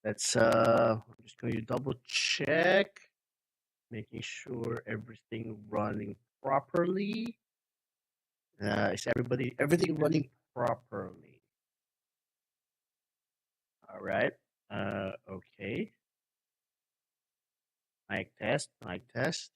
I'm just going to double check, making sure everything running properly. Is everything running properly? All right. Okay. Mic test, mic test.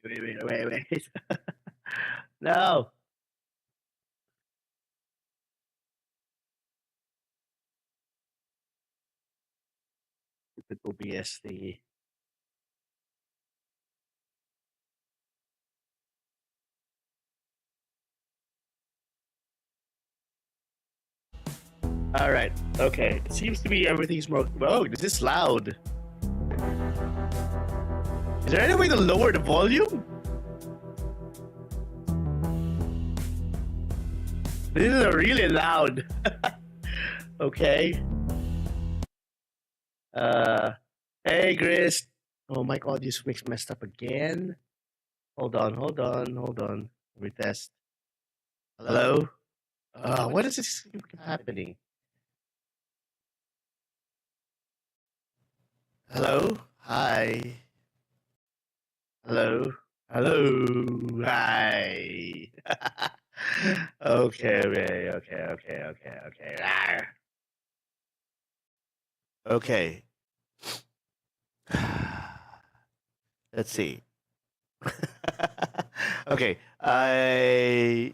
Wait. No. Stupid OBS thingy. All right. Okay. It seems to be everything's more. Oh, this is loud. Is there any way to lower the volume? This is really loud. Okay. Uh, hey, Chris. Oh, my audio mix messed up again. Hold on. Let me test. Hello? What is this happening? Hello? Hi. Hello? Hello? Hi. Okay. Rawr. Okay. Let's see. Okay. I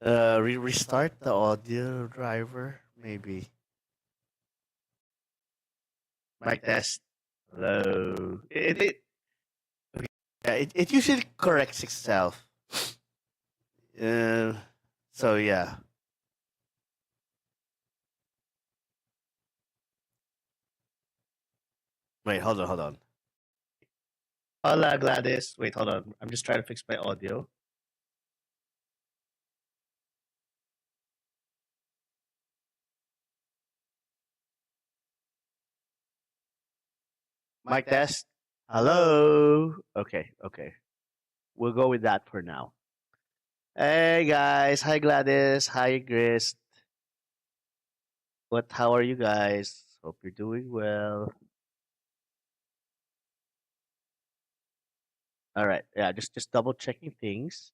restart the audio driver, maybe. Mic test. Hello. Okay. Yeah, it usually corrects itself. So yeah. Wait, hold on. Hola, Gladys. Wait, hold on. I'm just trying to fix my audio. Mic test. Hello. Okay. We'll go with that for now. Hey guys. Hi Gladys. Hi Chris. How are you guys? Hope you're doing well. All right. Yeah, just double checking things.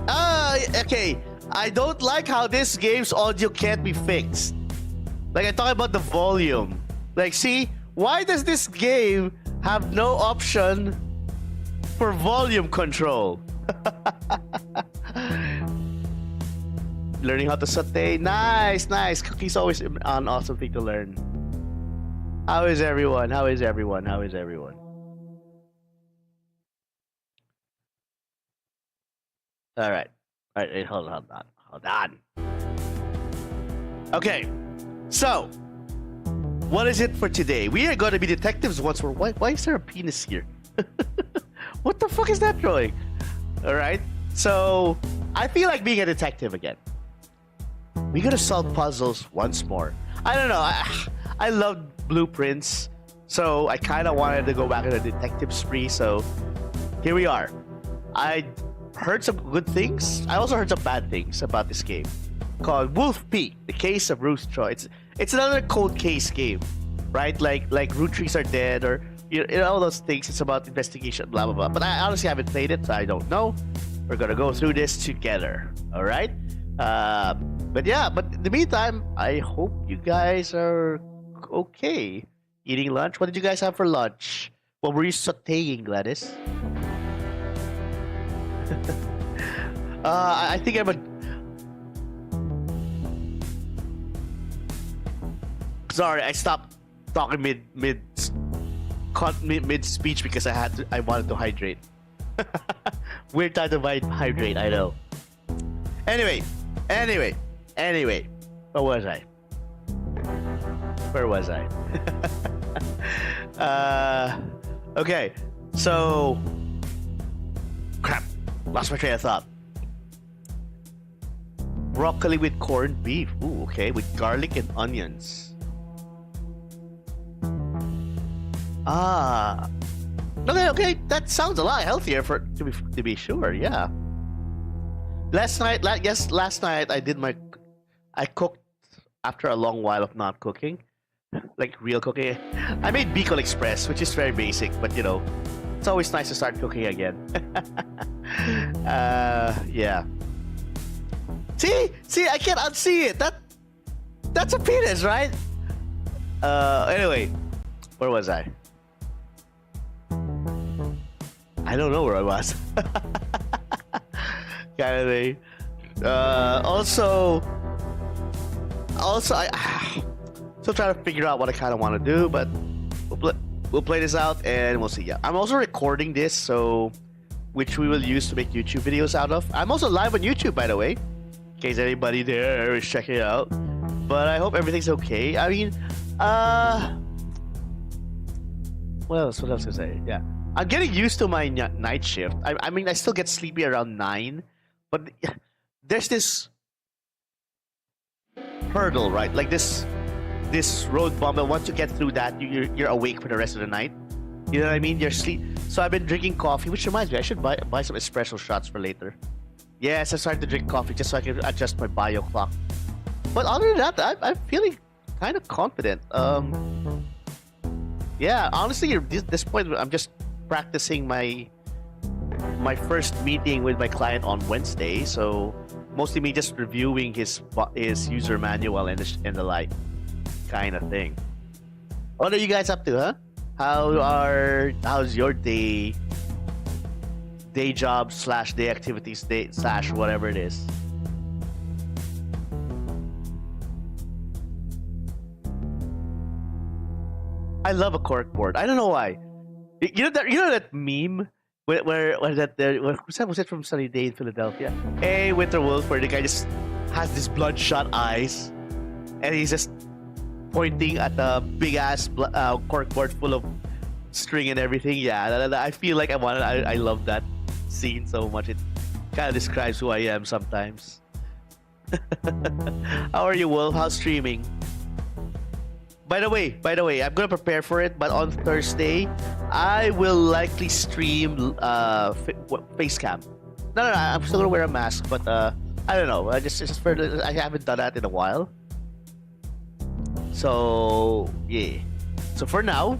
Okay. I don't like how this game's audio can't be fixed. Like I talk about the volume. Like, see, why does this game have no option for volume control? Learning how to saute. Nice. Cookie's always an awesome thing to learn. How is everyone? All right. Hold on. Okay. So, what is it for today? We are going to be detectives once more. Why is there a penis here? What the fuck is that drawing? All right. So, I feel like being a detective again. We're going to solve puzzles once more. I don't know. I love blueprints. So, I kind of wanted to go back on a detective spree. So, here we are. I heard some good things. I also heard some bad things about this game called Wolf Peak, The Case of Ruth Choi. It's another cold case game, right? Like root trees are dead or all those things. It's about investigation, blah blah blah. But I honestly haven't played it, so I don't know. We're gonna go through this together, all right? But in the meantime, I hope you guys are okay. Eating lunch. What did you guys have for lunch? What were you sautéing, Gladys? I think I'm a. Sorry, I stopped talking mid speech because I wanted to hydrate. Weird time to hydrate, I know. Anyway, what was I? Where was I? Okay, so crap, lost my train of thought. Broccoli with corned beef. Ooh, okay, with garlic and onions. Ah, okay. That sounds a lot healthier to be sure. Yeah. Last night, last night I cooked after a long while of not cooking, like real cooking. I made Bicol Express, which is very basic, but you know, it's always nice to start cooking again. Yeah. See, I can't unsee it. That's a penis, right? Anyway, where was I? I don't know where I was. Kind of thing. Also, I still trying to figure out what I kind of want to do, but we'll play this out and we'll see. Yeah, I'm also recording this, so which we will use to make YouTube videos out of. I'm also live on YouTube, by the way, in case anybody there is checking it out. But I hope everything's okay. I mean, what else to say? Yeah, I'm getting used to my night shift. I mean, I still get sleepy around 9, but there's this hurdle, right? Like this road bump, and once you get through that, you're awake for the rest of the night. You know what I mean? You're sleep. So I've been drinking coffee, which reminds me, I should buy some espresso shots for later. Yes, I started to drink coffee just so I can adjust my bio clock. But other than that, I'm feeling kind of confident. Yeah, honestly, at this point, I'm just practicing my first meeting with my client on Wednesday. So mostly me just reviewing his user manual and the like kind of thing. What are you guys up to, huh? How's your day job / day activities / whatever it is? I love a cork board. I don't know why. You know that meme where was it from Sunny Day in Philadelphia? Hey, Winter Wolf, where the guy just has this bloodshot eyes, and he's just pointing at a big ass cork board full of string and everything. Yeah, I feel like I love that scene so much. It kind of describes who I am sometimes. How are you, Wolf? How's streaming? By the way, I'm gonna prepare for it, but on Thursday, I will likely stream face cam. No, I'm still gonna wear a mask, but I don't know. I haven't done that in a while. So yeah. So for now,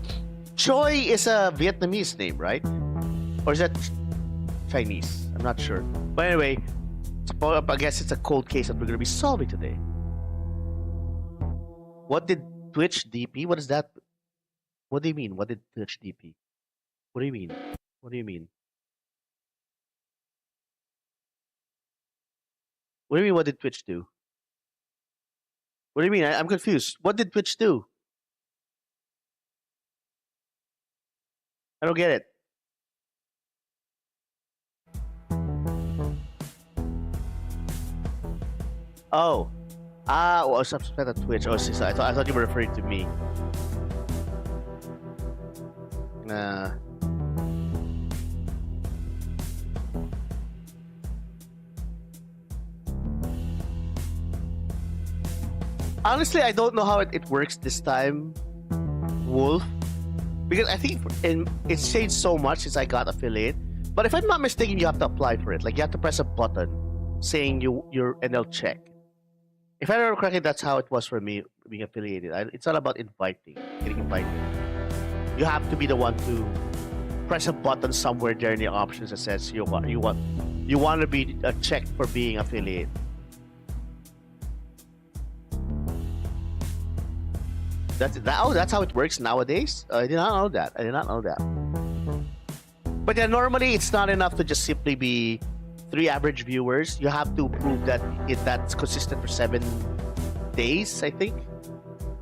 Choi is a Vietnamese name, right? Or is that Chinese? I'm not sure. But anyway, I guess it's a cold case that we're gonna be solving today. What did Twitch DP? What is that? What do you mean? What did Twitch DP? What do you mean? What do you mean? What do you mean? What did Twitch do? What do you mean? I'm confused. What did Twitch do? I don't get it. Oh. Well, subscribe to Twitch. Oh, so I thought you were referring to me. Honestly, I don't know how it works this time, Wolf, because I think it's changed so much since I got affiliate. But if I'm not mistaken, you have to apply for it. Like you have to press a button saying you're and they'll check. If I remember correctly, that's how it was for me being affiliated. It's not about getting invited. You have to be the one to press a button somewhere there in the options that says you want to be checked for being affiliate. That's how it works nowadays. I did not know that. But yeah, normally it's not enough to just simply be 3 average viewers. You have to prove that that's consistent for 7 days, I think.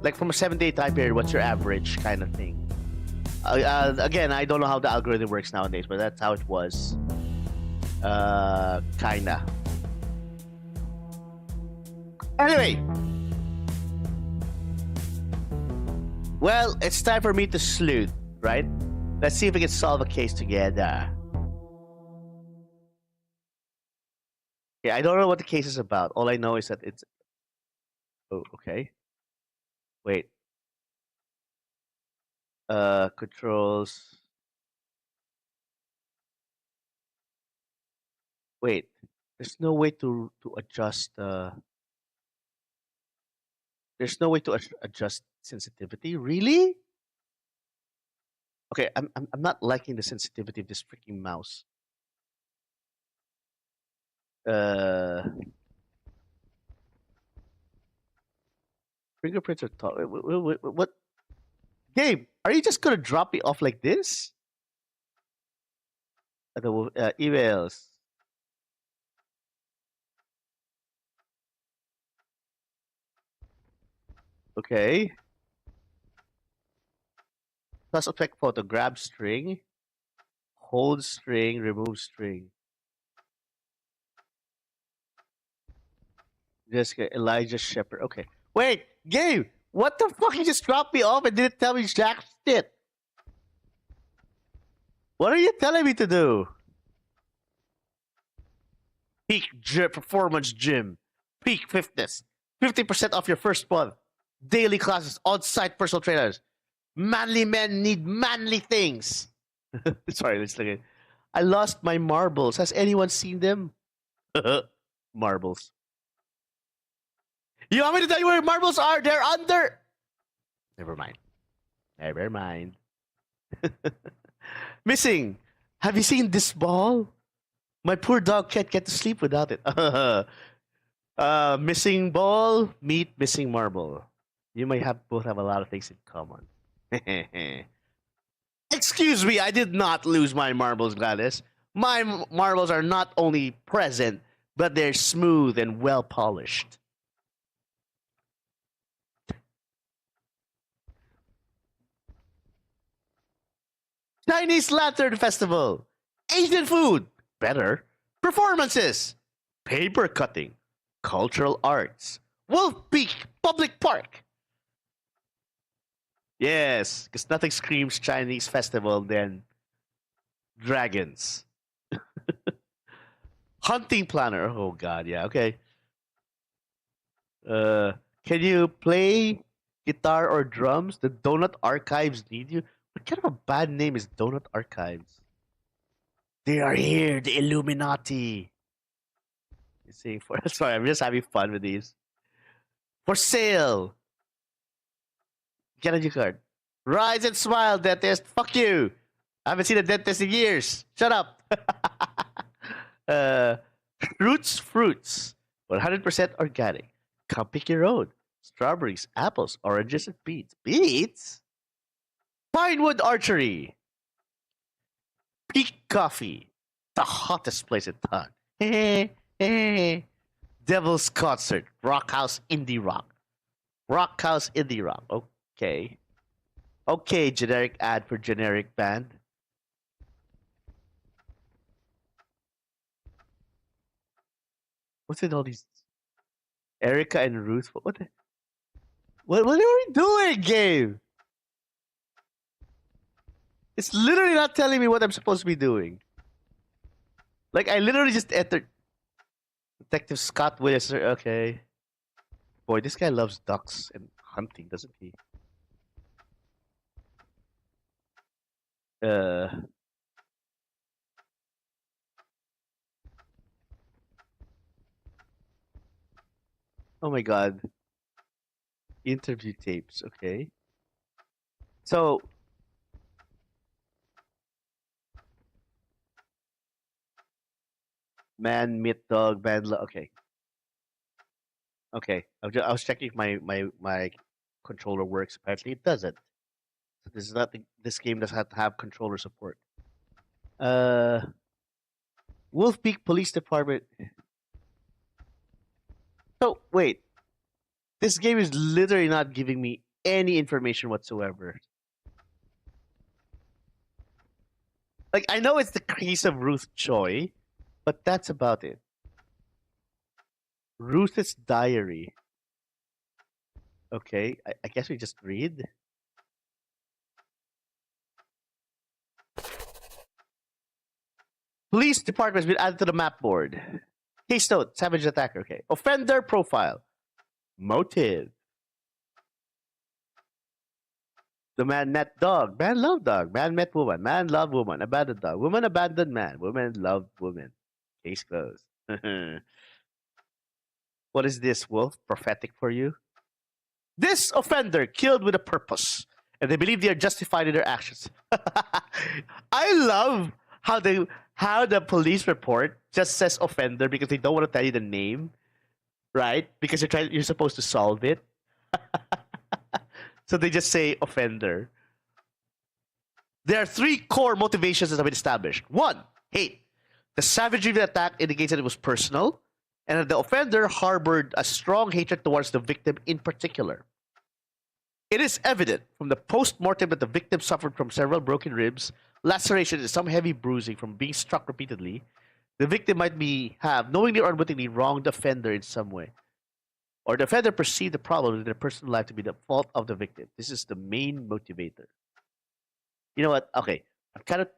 Like from a 7-day time period, what's your average kind of thing? Again, I don't know how the algorithm works nowadays, but that's how it was. Kinda. Anyway. Well, it's time for me to sleuth, right? Let's see if we can solve a case together. Yeah, I don't know what the case is about. All I know is that it's. Oh, okay. Wait. Controls. Wait. There's no way to adjust. There's no way to adjust sensitivity. Really? Okay, I'm not liking the sensitivity of this freaking mouse. Uh, Fingerprints are tall. What? Gabe, are you just gonna drop me off like this? The emails. Okay. Suspect photo. Grab string. Hold string. Remove string. Jessica Elijah Shepherd. Okay. Wait, Gabe. What the fuck? You just dropped me off and didn't tell me jack shit. What are you telling me to do? Peak performance gym. Peak fitness. 50% off your first month. Daily classes. On-site personal trainers. Manly men need manly things. Sorry, let's look at. I lost my marbles. Has anyone seen them? Marbles. You want me to tell you where marbles are? They're under. Never mind. Never mind. Missing. Have you seen this ball? My poor dog can't get to sleep without it. Missing ball, meet missing marble. You might have both have a lot of things in common. Excuse me, I did not lose my marbles, Gladys. My marbles are not only present, but they're smooth and well polished. Chinese Lantern Festival. Asian food. Better. Performances. Paper cutting. Cultural arts. Wolf Peak Public Park. Yes, because nothing screams Chinese festival than dragons. Hunting planner. Oh god, yeah, okay. Uh can you play guitar or drums? The Donut Archives need you. What kind of a bad name is Donut Archives? They are here, the Illuminati. You see, for sorry, I'm just having fun with these. For sale. Get a new card. Rise and smile, dentist. Fuck you. I haven't seen a dentist in years. Shut up. uh, fruits. 100% organic. Come pick your own. Strawberries, apples, oranges, and beets. Beets? Pinewood Archery. Peak Coffee. The hottest place in town. Devil's Concert. Rock House Indie Rock. Rock House Indie Rock. Okay. Okay, generic ad for generic band. What's in all these? Erica and Ruth. What are we doing, Gabe? It's literally not telling me what I'm supposed to be doing. Like I literally just entered Detective Scott Willis. Okay. Boy, this guy loves ducks and hunting, doesn't he? Uh oh my god. Interview tapes, okay. So man, meet dog, okay. Okay. I was checking if my controller works. Apparently it doesn't. So this is not this game does not have controller support. Uh Wolf Peak Police Department. So wait, this game is literally not giving me any information whatsoever. Like I know it's the case of Ruth Choi, but that's about it. Ruth's diary. Okay, I guess we just read. Police department has been added to the map board. Case note, savage attacker. Okay. Offender profile. Motive. The man met dog. Man loved dog. Man met woman. Man loved woman. Abandoned dog. Woman abandoned man. Woman loved woman. Case closed. What is this, Wolf? Prophetic for you? This offender killed with a purpose, and they believe they are justified in their actions. I love how the police report just says offender because they don't want to tell you the name, right? Because you're supposed to solve it. So they just say offender. There are three core motivations that have been established. One, hate. The savagery of the attack indicates that it was personal, and that the offender harbored a strong hatred towards the victim in particular. It is evident from the post-mortem that the victim suffered from several broken ribs, lacerations, and some heavy bruising from being struck repeatedly. The victim might have knowingly or unwittingly wronged the offender in some way, or the offender perceived the problem in their personal life to be the fault of the victim. This is the main motivator. You know what? Okay, I kind of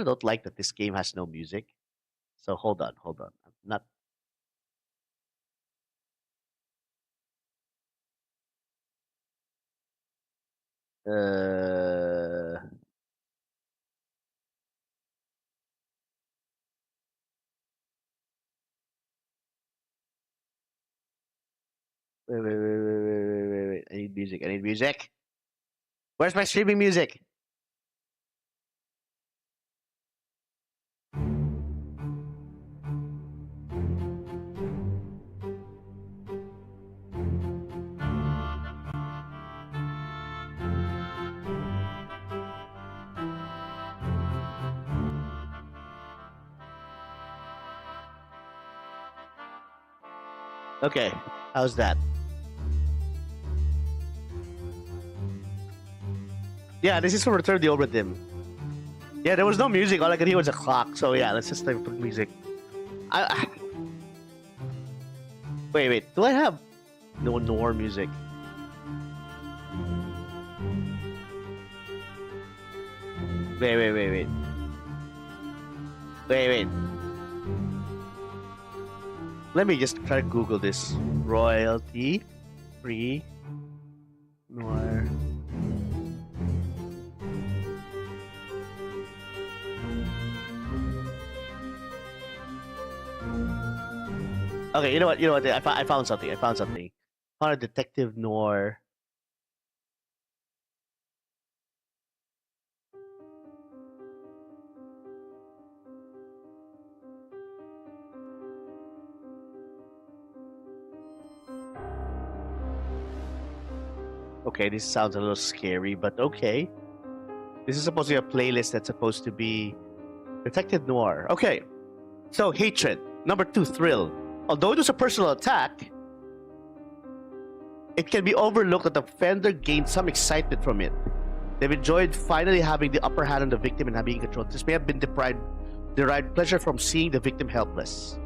don't like that this game has no music. So hold on. I'm not. Wait. I need music. Where's my streaming music? Okay, how's that? Yeah, this is from Return of the Obra Dinn. Yeah, there was no music. All I could hear was a clock. So yeah, let's just put music. Wait. Do I have no more music? Wait. Let me just try to Google this. Royalty free noir. Okay, you know what? I found something. I found a detective noir. Okay, this sounds a little scary, but okay. This is supposed to be a playlist that's supposed to be detective noir. Okay, so hatred. Number 2, thrill. Although it was a personal attack, it can be overlooked that the offender gained some excitement from it. They've enjoyed finally having the upper hand on the victim and being controlled. This may have been derived pleasure from seeing the victim helpless.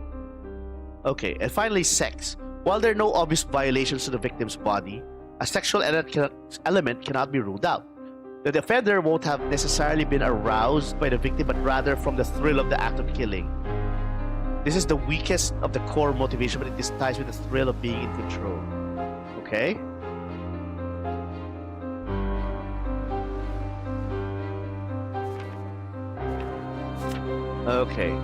Okay, and finally, sex. While there are no obvious violations to the victim's body, a sexual element cannot be ruled out. The offender won't have necessarily been aroused by the victim, but rather from the thrill of the act of killing. This is the weakest of the core motivation, but it is ties with the thrill of being in control. Okay? Okay.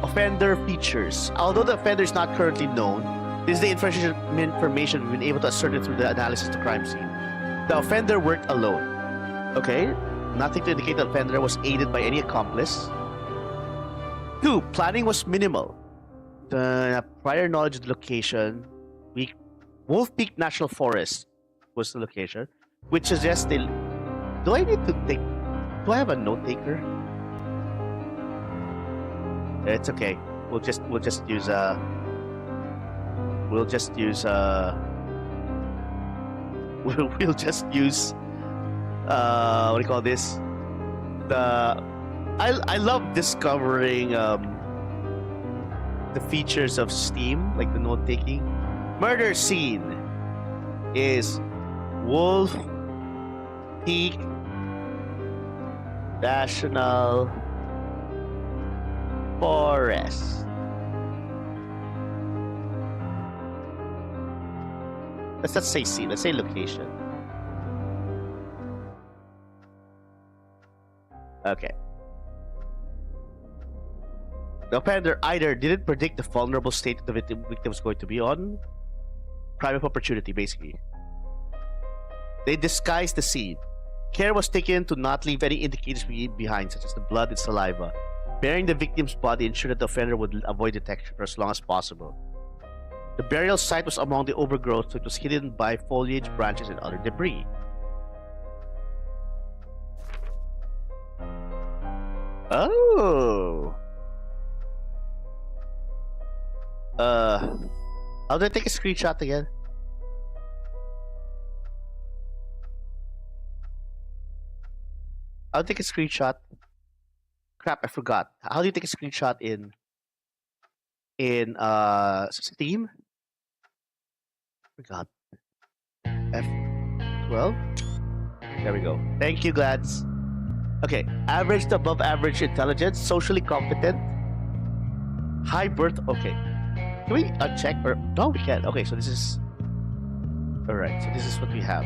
Offender features. Although the offender is not currently known, this is the information we've been able to ascertain through the analysis of the crime scene. The offender worked alone. Okay? Nothing to indicate the offender was aided by any accomplice. 2, planning was minimal. Prior knowledge of the location. Wolf Peak National Forest was the location, which suggests they. Do I need to take? Do I have a note taker? It's okay. We'll just use what do you call this? I love discovering the features of Steam, like the note taking. Murder scene is Wolf Peak National forest. Let's not say scene. Let's say location. Okay. The offender either didn't predict the vulnerable state the victim was going to be on. Crime of opportunity, basically. They disguised the scene. Care was taken to not leave any indicators behind, such as the blood and saliva. Burying the victim's body ensured that the offender would avoid detection for as long as possible. The burial site was among the overgrowth, so it was hidden by foliage, branches, and other debris. Oh. How do I take a screenshot again? I'll take a screenshot. Crap, I forgot. How do you take a screenshot in Steam? Forgot. F12. There we go. Thank you, Glads. Okay, average to above average intelligence, socially competent, high birth. Okay, can we uncheck or no? We can't. Okay, so this is all right. So this is what we have.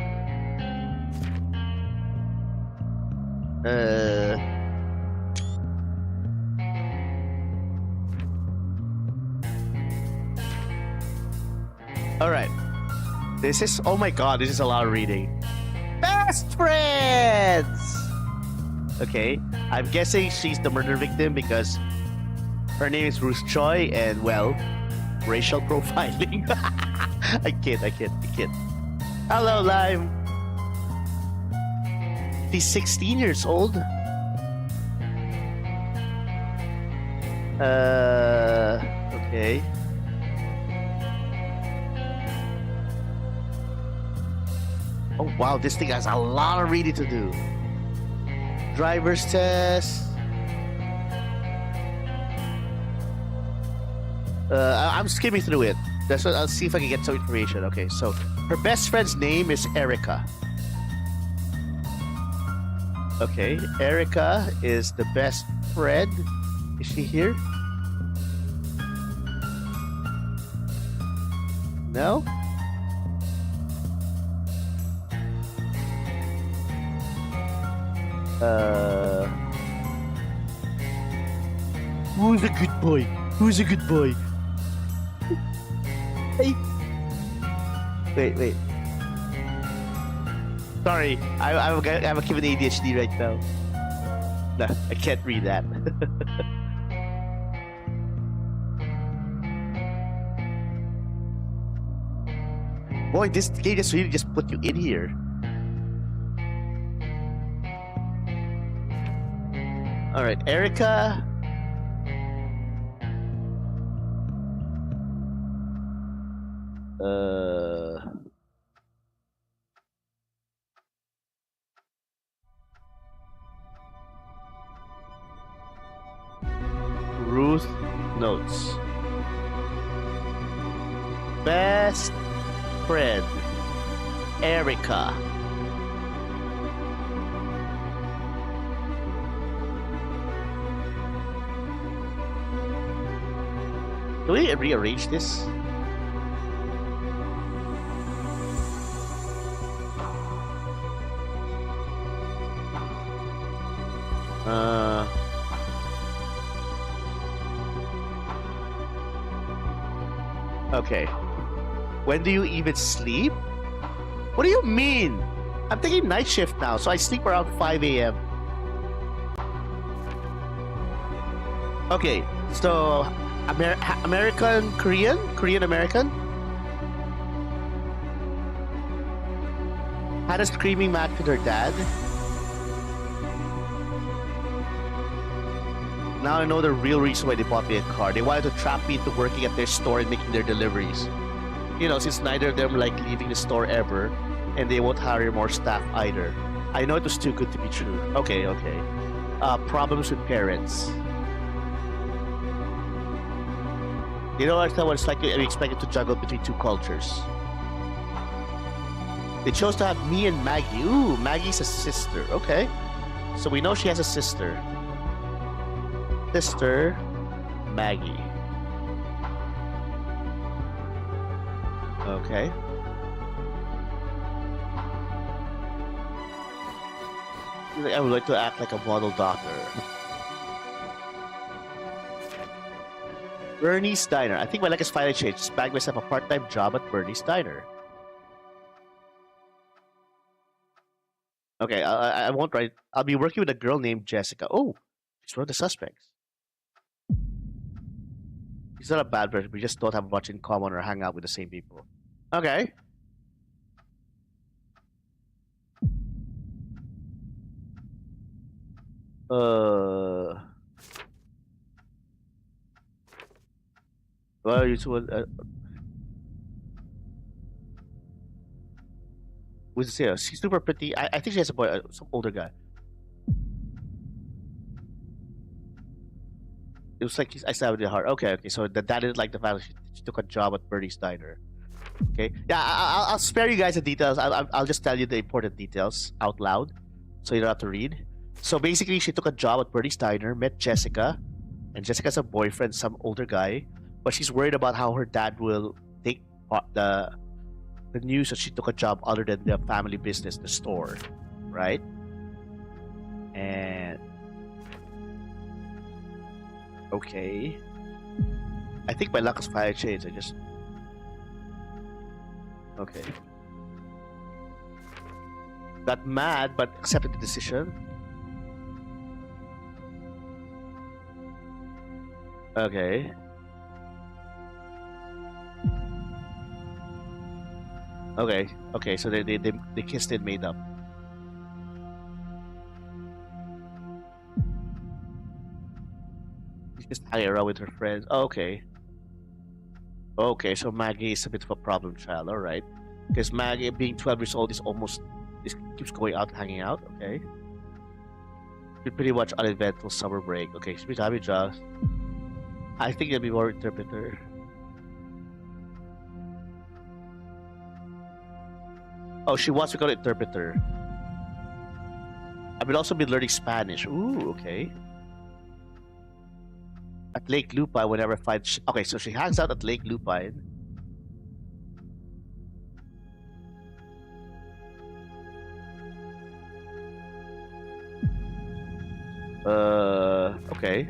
All right. This is, oh my god, this is a lot of reading. Best friends! Okay, I'm guessing she's the murder victim because her name is Ruth Choi and, well, racial profiling. I kid. Hello, Lime. She's 16 years old. Okay. Oh wow, this thing has a lot of reading to do. Driver's test. I'm skimming through it. That's what I'll see if I can get some information. Okay, so her best friend's name is Erica. Okay, Erica is the best friend. Is she here? No? Who's a good boy? Who's a good boy? Hey. Wait. Sorry, I'm a kid with ADHD right now. No, I can't read that. Boy, this game just really just put you in here. All right, Erica. Ruth notes. Best friend, Erica. Can we rearrange this? Okay. When do you even sleep? What do you mean? I'm taking night shift now, so I sleep around 5 a.m. Okay, so American, Korean American? Had a screaming match with her dad. Now I know the real reason why they bought me a car. They wanted to trap me into working at their store and making their deliveries. You know, since neither of them like leaving the store ever, and they won't hire more staff either. I know it was too good to be true. Okay. Problems with parents. You know what it's like to be expected to juggle between two cultures. They chose to have me and Maggie. Ooh, Maggie's a sister. Okay. So we know she has a sister. Maggie. Okay. I would like to act like a model doctor. Bernie's Diner. I think my luck is finally changed. Just bag myself a part-time job at Bernie's Diner. Okay, I won't write. I'll be working with a girl named Jessica. Oh, she's one of the suspects. She's not a bad person. We just don't have much in common or hang out with the same people. Okay. Well, you two. Who's here? She's super pretty. I think she has a boy, some older guy. It was like I stabbed in her heart. Okay, okay. So the dad didn't like the fact that she took a job at Bernie's Diner. Okay. Yeah, I'll spare you guys the details. I'll just tell you the important details out loud, so you don't have to read. So basically, she took a job at Bernie's Diner, met Jessica, and Jessica's a boyfriend, some older guy, but she's worried about how her dad will take the news that she took a job other than the family business, the store, right? And okay, I think my luck is fire shades. I just okay. Got mad, but accepted the decision. Okay. Okay. Okay. So they kissed and made up. She's just hanging around with her friends. Okay. Okay. So Maggie is a bit of a problem child. All right. Because Maggie, being 12 years old, keeps going out, hanging out. Okay. Pretty much uneventful summer break. Okay. She's been having jobs. I think it'll be more interpreter. Oh, she wants to become an interpreter. I will also be learning Spanish. Ooh, okay. At Lake Lupine, whenever I find... Okay, so she hangs out at Lake Lupine. Okay.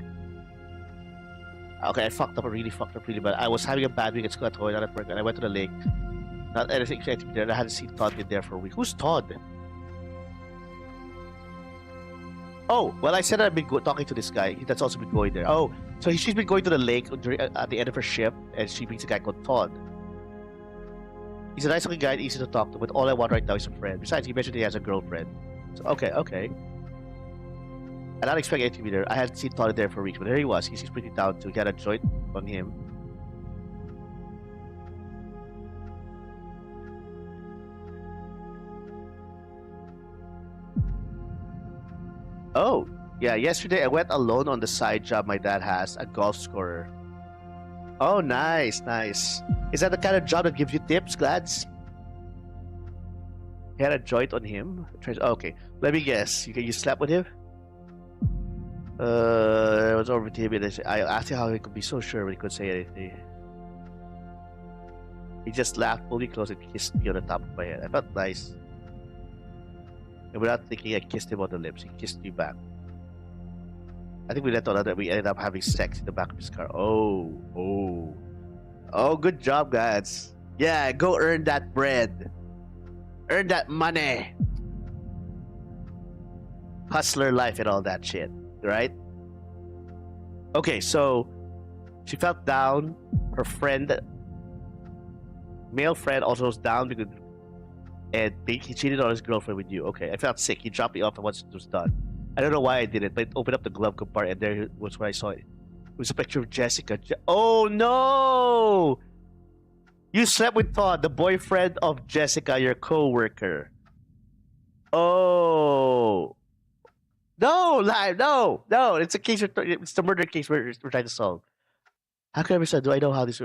Okay, I fucked up. I really fucked up really bad. I was having a bad week at school at home, not at work, and I went to the lake. Not anything exciting there. I hadn't seen Todd been there for a week. Who's Todd? Oh, well, I said I've been talking to this guy. That's also been going there. Oh, so she's been going to the lake during, at the end of her shift, and she meets a guy called Todd. He's a nice looking guy, easy to talk to, but all I want right now is a friend. Besides, he mentioned he has a girlfriend. So, okay, okay. I don't expect anything to be there. I hadn't seen Todd there for weeks, but there he was. He's pretty down too. He had a joint on him. Oh, yeah, yesterday I went alone on the side job my dad has, a golf scorer. Oh, nice, nice. Is that the kind of job that gives you tips, Glads? He had a joint on him. Okay, let me guess. You slept with him? I was over with him and I asked him how he could be so sure when he couldn't say anything. He just laughed, pulled me close, and kissed me on the top of my head. I felt nice. And without thinking, I kissed him on the lips. He kissed me back. I think we let on that we ended up having sex in the back of his car. Oh, oh. Oh, good job, guys. Yeah, go earn that bread. Earn that money. Hustler life and all that shit, right? Okay, so she felt down. Her friend, male friend, also was down because and he cheated on his girlfriend with you. Okay, I felt sick. He dropped me off once it was done. I don't know why I did it, but I opened up the glove compartment and there was where I saw it. It was a picture of Jessica. Oh no! You slept with Todd, the boyfriend of Jessica, your co-worker. Oh. No, live, no, no. It's a case. It's the murder case we're trying to solve. How can I understand? Do I know how this?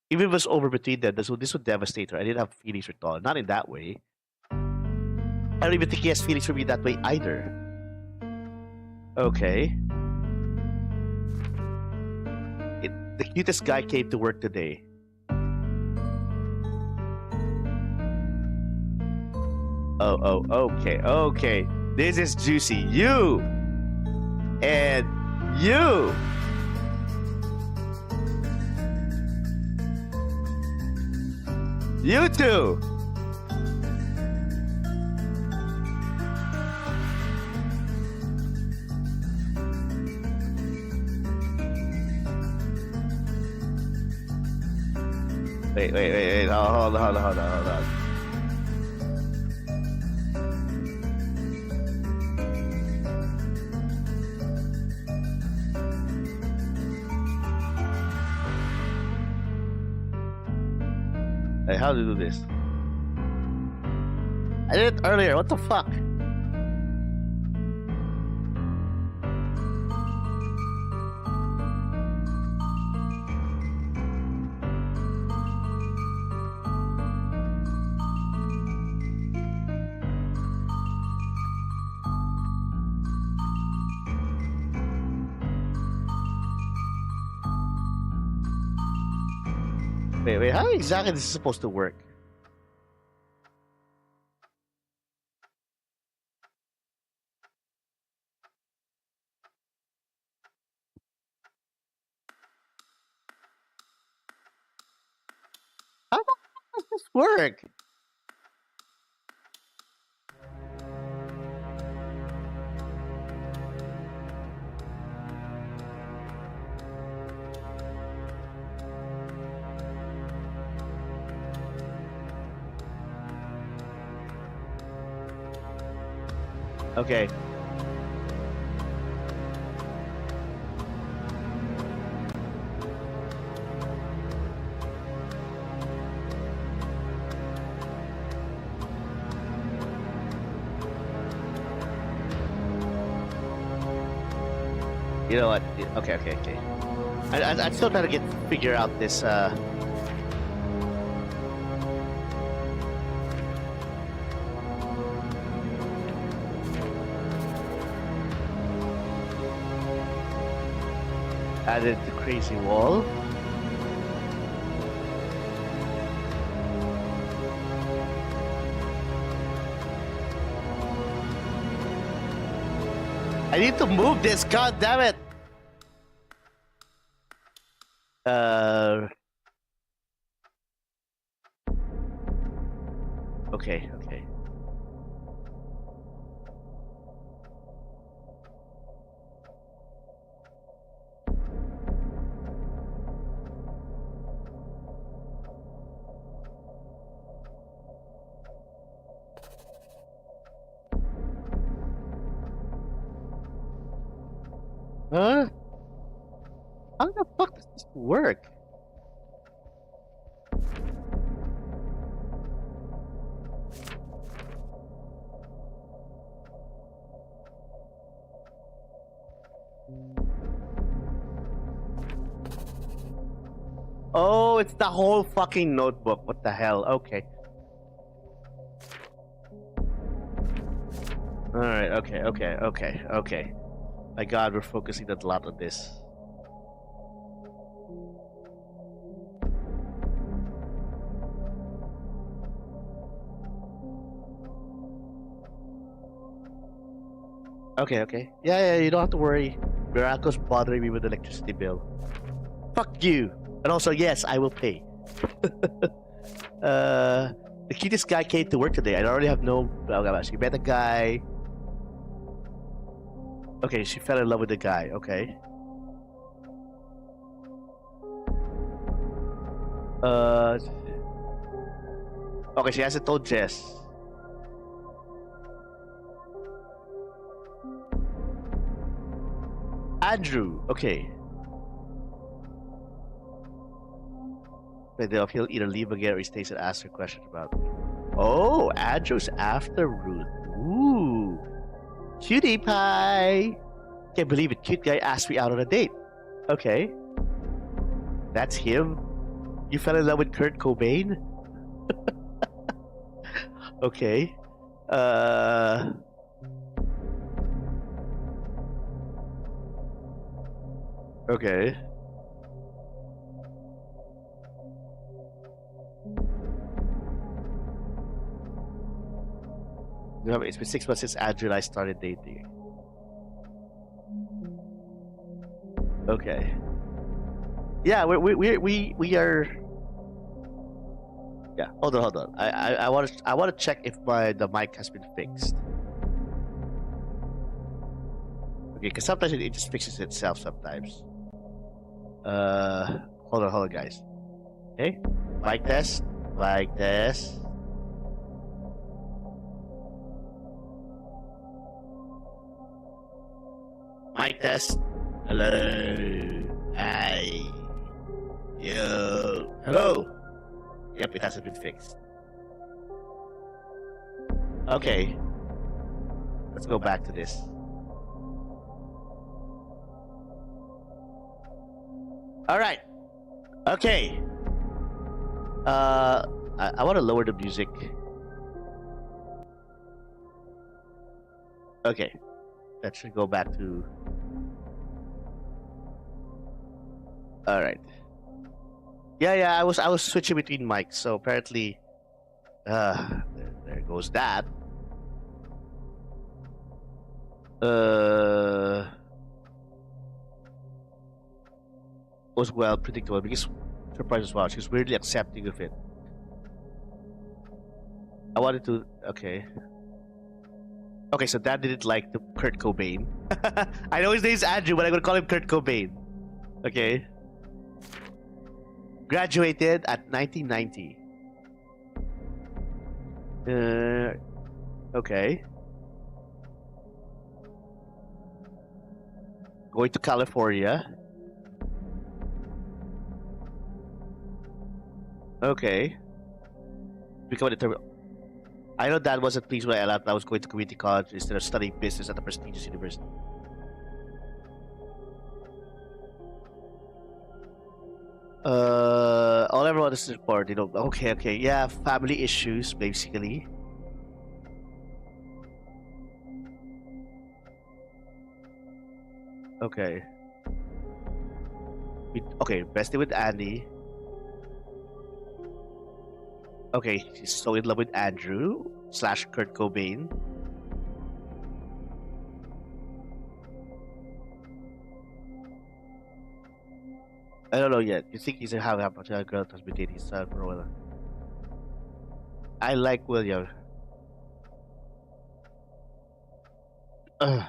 Even if it was over between them, this would devastate her. I didn't have feelings for Todd. Not in that way. I don't even think he has feelings for me that way either. Okay. The cutest guy came to work today. Oh, okay. This is juicy. You and you. You too. Wait. Hold on. Hey, how to do this? I did it earlier. What the fuck? Wait, how exactly this is supposed to work? How the fuck does this work? Okay. You know what? Okay. I'm still trying to figure out this. Added the crazy wall. I need to move this. God damn it. Okay. Huh? How the fuck does this work? Oh, it's the whole fucking notebook. What the hell? Okay. Alright, okay. My god, we're focusing a lot on this. Okay. Yeah, you don't have to worry. Miracle's bothering me with the electricity bill. Fuck you! And also, yes, I will pay. The cutest guy came to work today. I already have no... She met a guy. Okay, she fell in love with the guy. Okay. Okay, she hasn't told Jess. Andrew. Okay. If he'll either leave again or he stays and asks her questions about me. Oh, Andrew's after Ruth. Ooh. Cutie pie. Can't believe it. Cute guy asked me out on a date. Okay. That's him. You fell in love with Kurt Cobain? Okay. Okay. It's been 6 months since Andrew and I started dating. Okay. Yeah, we are. Yeah, hold on. I want to check if the mic has been fixed. Okay, because sometimes it just fixes itself sometimes. Hold on, guys. Okay, mic test, mic test. Mic test. Hello. Hi. Yo. Hello. Yep, it hasn't been fixed. Okay. Let's go back to this. All right. Okay. I want to lower the music. Okay. That should go back to. All right. Yeah. I was switching between mics, so apparently, there goes that. Was well predictable because surprise as well. She was weirdly accepting of it. I wanted to. Okay. Okay, so Dad didn't like the Kurt Cobain. I know his name's Andrew, but I'm gonna call him Kurt Cobain. Okay. Graduated at 1990. Okay. Going to California. Okay. Become a determined. I know Dad wasn't pleased when I was going to community college instead of studying business at a prestigious university. All everyone is support, Okay, yeah, family issues basically. Okay. Okay, bestie with Andy. Okay, she's so in love with Andrew / Kurt Cobain. I don't know yet. You think he's a have a girl that's been dating his son for a while? I like William. Ugh.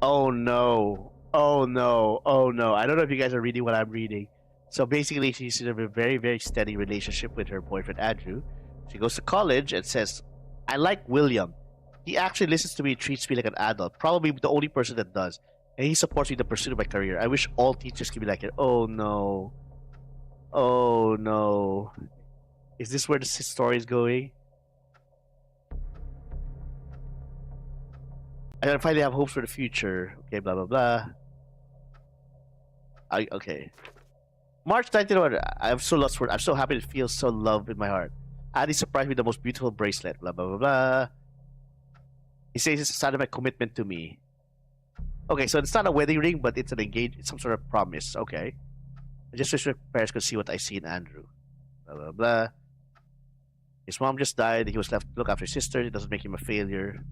Oh no. Oh no. Oh no. I don't know if you guys are reading what I'm reading. So basically, she's in a very, very steady relationship with her boyfriend, Andrew. She goes to college and says, I like William. He actually listens to me and treats me like an adult. Probably the only person that does. And he supports me in the pursuit of my career. I wish all teachers could be like it. Oh no. Oh no. Is this where the story is going? I finally have hopes for the future. Okay, blah blah blah. Okay. March 19th. I'm so lost for. I'm so happy to feel so loved in my heart. Andy surprised me with the most beautiful bracelet. Blah blah blah blah. He says it's a sign of my commitment to me. Okay, so it's not a wedding ring, but it's an it's some sort of promise. Okay. I just wish my parents could see what I see in Andrew. Blah blah blah. His mom just died. He was left to look after his sister. It doesn't make him a failure.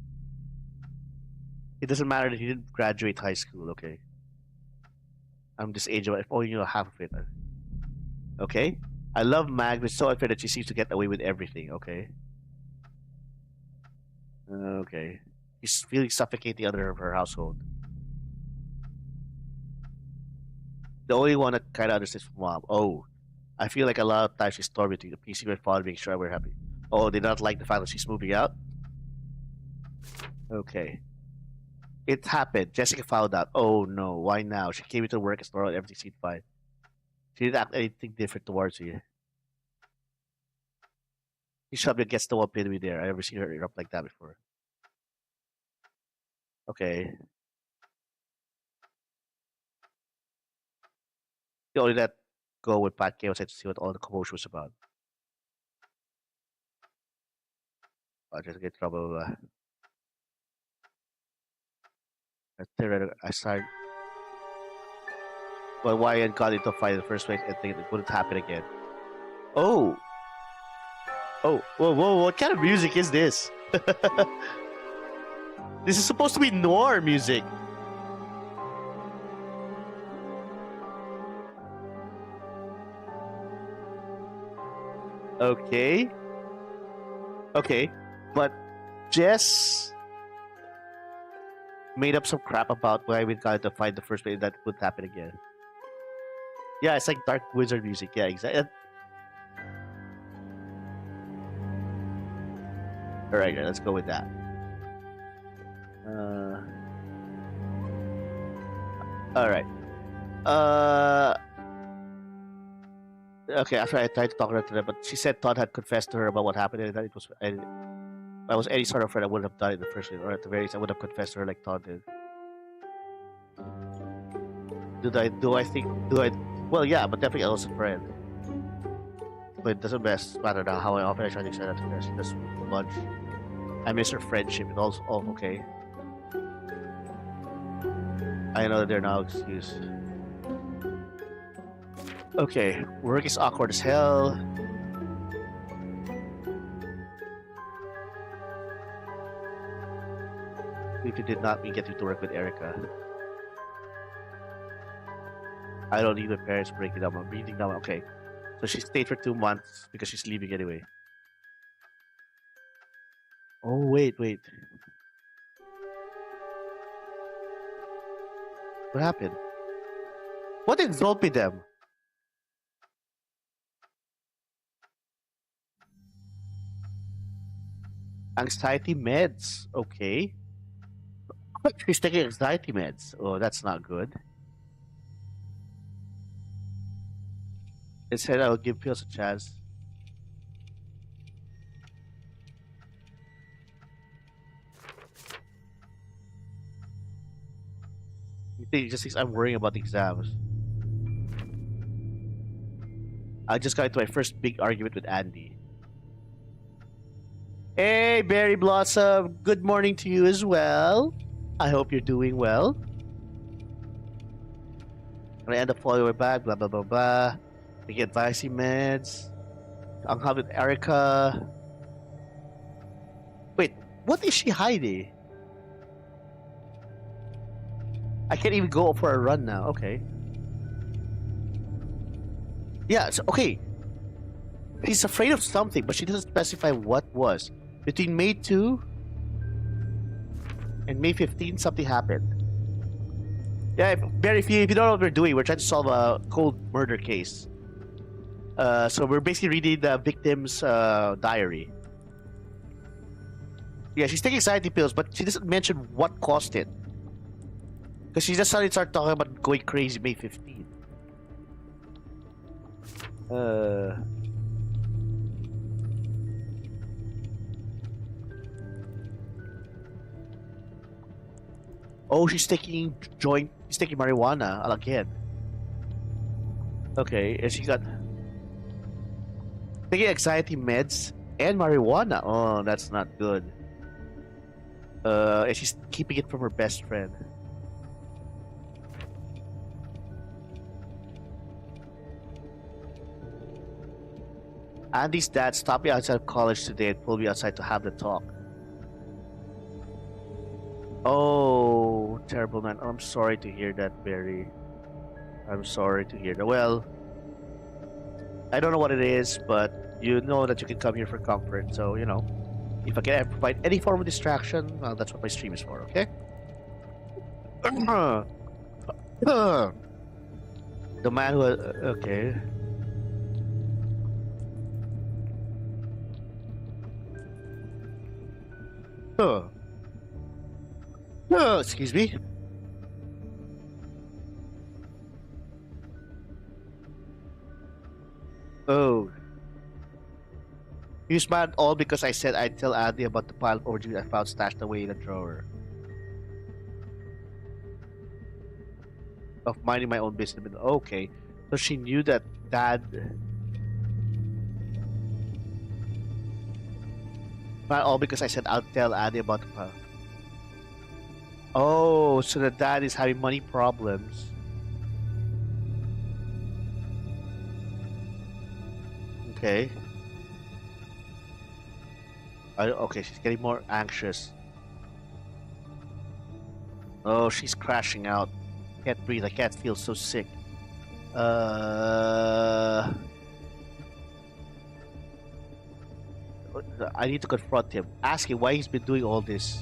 It doesn't matter that he didn't graduate high school. Okay. I'm this age of if only you know half of it. Okay. I love Mag, but it's so unfair that she seems to get away with everything. Okay. Okay. He's feeling suffocating under her household. The only one that kind of understands mom. Oh, I feel like a lot of times she's torn between the PC and father, making sure we're happy. Oh, they don't like the fact that she's moving out. Okay. It happened. Jessica found out. Oh no, why now? She came into work as normal and everything seemed fine. She didn't act anything different towards you. She shoved me against the wall, pinned me there. I never seen her erupt like that before. Okay. You only let go with Pat Chaos to see what all the commotion was about. I just get trouble. I started. Well, why I got into a fight in the first place and think it wouldn't happen again. Oh, Oh, whoa, whoa! What kind of music is this? This is supposed to be noir music. Okay. Okay. But Jess made up some crap about why we got to find the first place that would happen again. Yeah, it's like dark wizard music. Yeah, exactly. All right, let's go with that. All right. Uh, okay. After I tried to talk her to them, but she said Todd had confessed to her about what happened, and that it was. And if I was any sort of friend, I wouldn't have done it in the first place, or at the very least, I would have confessed to her like Todd did. Did I? Do I think? Do I? Well, yeah, but definitely I was a friend. But it doesn't matter now how often I try to extend that to her. She does much. I miss her friendship. It also, oh, okay. I know that they're now excused. Okay, work is awkward as hell. If you did not, we get you to work with Erica. I don't need my parents breaking down. I'm reading down. Okay, so she stayed for 2 months because she's leaving anyway. Oh wait. What happened? What exalted them? Anxiety meds. Okay. She's taking anxiety meds. Oh, that's not good. It said I'll give pills a chance. You think it just thinks I'm worrying about the exams. I just got into my first big argument with Andy. Hey, Berry Blossom. Good morning to you as well. I hope you're doing well. I end up following her back, blah, blah, blah, blah. They get Vicey meds. I'm with Erica. Wait, what is she hiding? I can't even go for a run now. Okay. Yeah, so, okay. She's afraid of something, but she doesn't specify what was. Between May 2 and May 15, something happened. Yeah, Barry, if you don't know what we're doing, we're trying to solve a cold murder case. So we're basically reading the victim's diary. Yeah, she's taking anxiety pills, but she doesn't mention what caused it. Because she just suddenly started talking about going crazy May 15. Oh, she's taking she's taking marijuana again. Okay, and she got taking anxiety meds and marijuana. Oh, that's not good. And she's keeping it from her best friend. Andy's dad stopped me outside of college today and pulled me outside to have the talk. Oh, terrible man. I'm sorry to hear that, Barry. I'm sorry to hear that. Well, I don't know what it is, but you know that you can come here for comfort. So, you know, if I can provide any form of distraction, well, that's what my stream is for, okay? The man who... okay. Oh, excuse me. Oh. You smiled all because I said I'd tell Andy about the pile of overdue I found stashed away in a drawer. Of minding my own business. Okay. So she knew that Dad... Not all because I said I'll tell Andy about the pile. Oh, so the dad is having money problems. Okay. Okay, she's getting more anxious. Oh, she's crashing out. Can't breathe. I can't feel so sick. Uh, I need to confront him. Ask him why he's been doing all this.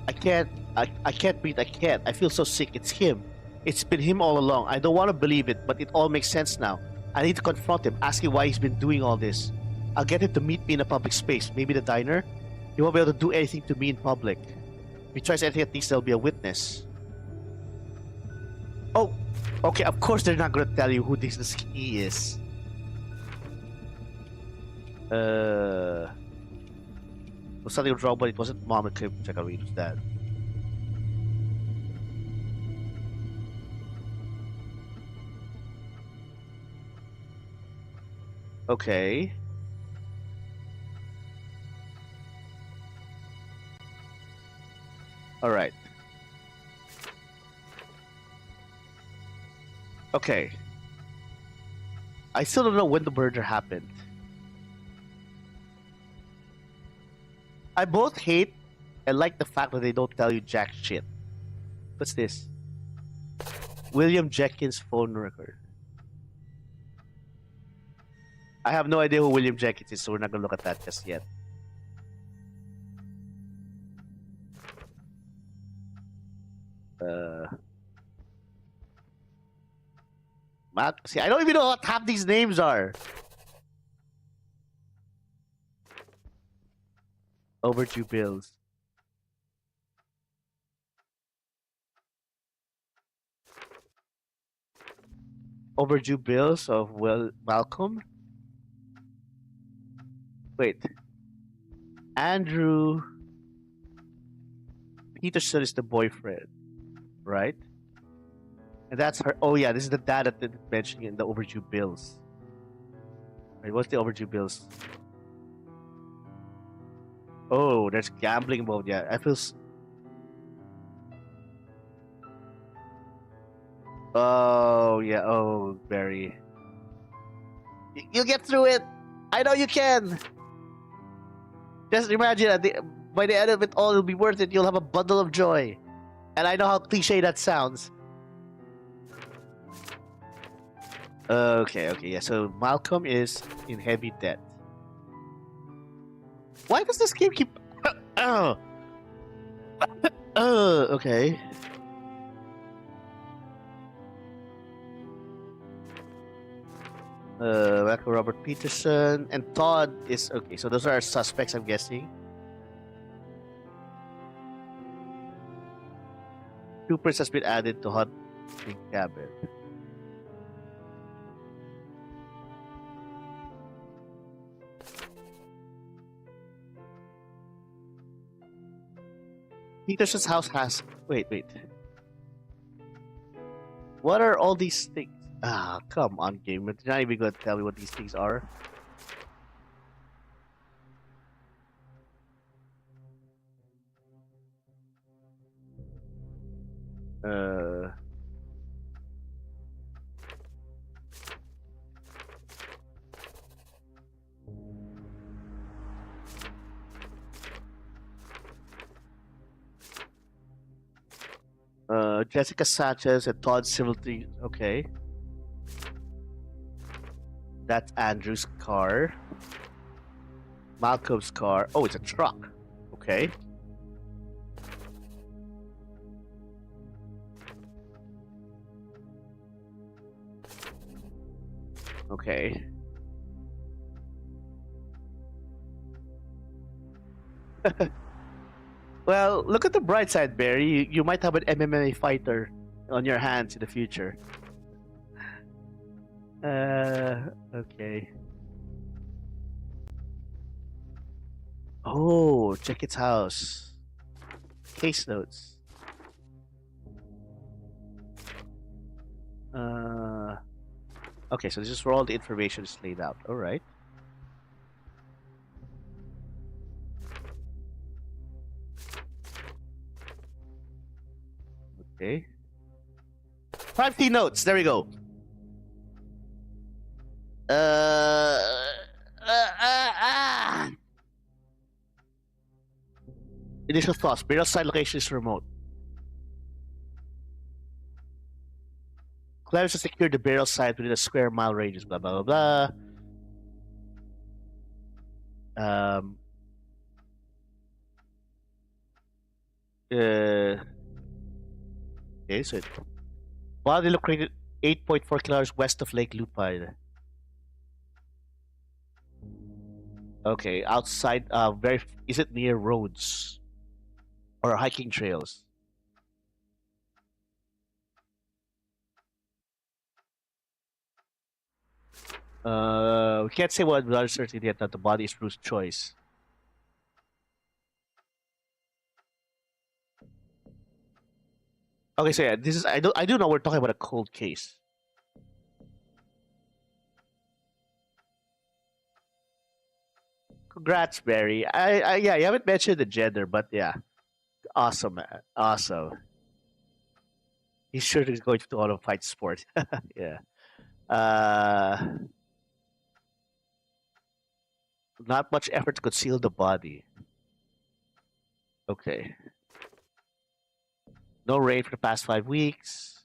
I can't. I can't breathe. I can't. I feel so sick. It's him. It's been him all along. I don't want to believe it, but it all makes sense now. I need to confront him. Ask him why he's been doing all this. I'll get him to meet me in a public space. Maybe the diner. He won't be able to do anything to me in public. If he tries anything, at least there'll be a witness. Oh, okay. Of course, they're not gonna tell you who this he is. Was something wrong, but it wasn't mom. Okay, check out Rita's dad. Okay. All right. Okay. I still don't know when the murder happened. I both hate and like the fact that they don't tell you jack shit. What's this? William Jenkins phone record. I have no idea who William Jenkins is, so we're not gonna look at that just yet. Matt, see, I don't even know what half these names are. Overdue bills. Overdue bills of Malcolm. Wait. Andrew Peterson is the boyfriend, right? And that's her. Oh yeah, this is the dad that they mentioned in the overdue bills. Wait, what's the overdue bills? Oh, there's gambling involved. Yeah, I feel. Oh yeah. Oh, Barry. You'll get through it. I know you can. Just imagine by the end of it all, it'll be worth it. You'll have a bundle of joy. And I know how cliche that sounds. Okay, yeah. So Malcolm is in heavy debt. Why does this game keep? Okay. Michael Robert Peterson and Todd is okay. So those are our suspects, I'm guessing. Troopers has been added to hunting cabin. Peterson's house has. Wait. What are all these things? Ah, come on, game. You're not even gonna tell me what these things are. Jessica Sanchez and Todd Singleton. Okay. That's Andrew's car. Malcolm's car. Oh, it's a truck. Okay. Okay. Well, look at the bright side, Barry. You might have an MMA fighter on your hands in the future. Okay. Oh, check its house. Case notes. Okay, so this is where all the information is laid out. All right. Okay. 5T notes. There we go. Initial thoughts. Burial site location is remote. Clever to secure the burial site within a square mile radius. Blah blah blah blah. Uh, okay, so body located 8.4 kilometers west of Lake Lupine. Okay, outside. Very. Is it near roads or hiking trails? We can't say what without certainty yet that the body is Ruth Choi's. Okay, so yeah, this is I do know we're talking about a cold case. Congrats, Barry. Yeah, you haven't mentioned the gender, but yeah, awesome, man, awesome. He's sure he's going to auto fight sport. Yeah. Uh, Not much effort to conceal the body. Okay. No rain for the past 5 weeks.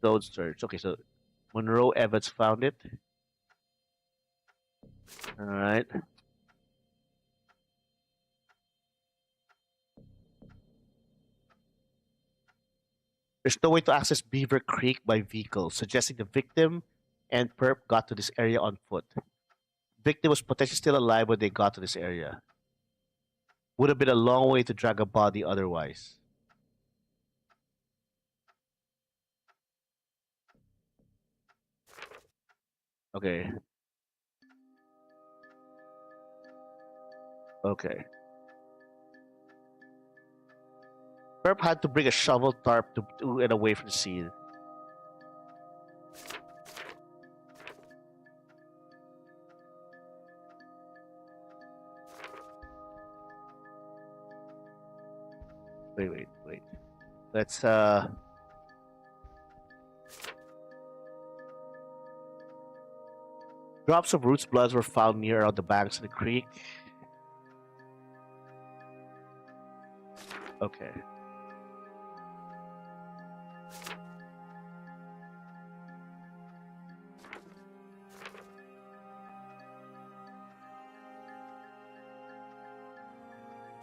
Don't search. Okay, so Monroe Evans found it. All right. There's no way to access Beaver Creek by vehicle, suggesting the victim and perp got to this area on foot. Victim was potentially still alive when they got to this area. Would have been a long way to drag a body otherwise. Okay. Okay. Perp had to bring a shovel tarp to and away from the scene. Wait. Let's drops of Ruth's blood were found near around the banks of the creek. Okay.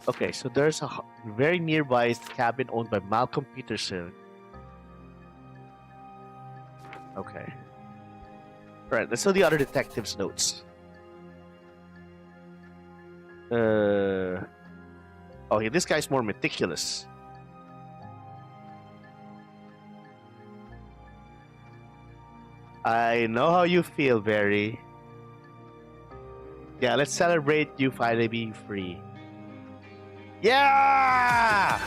Okay, so there's a very nearby cabin owned by Malcolm Peterson. Okay. Right, let's know the other detective's notes. Oh, yeah, this guy's more meticulous. I know how you feel, Barry. Yeah, let's celebrate you finally being free. Yeah!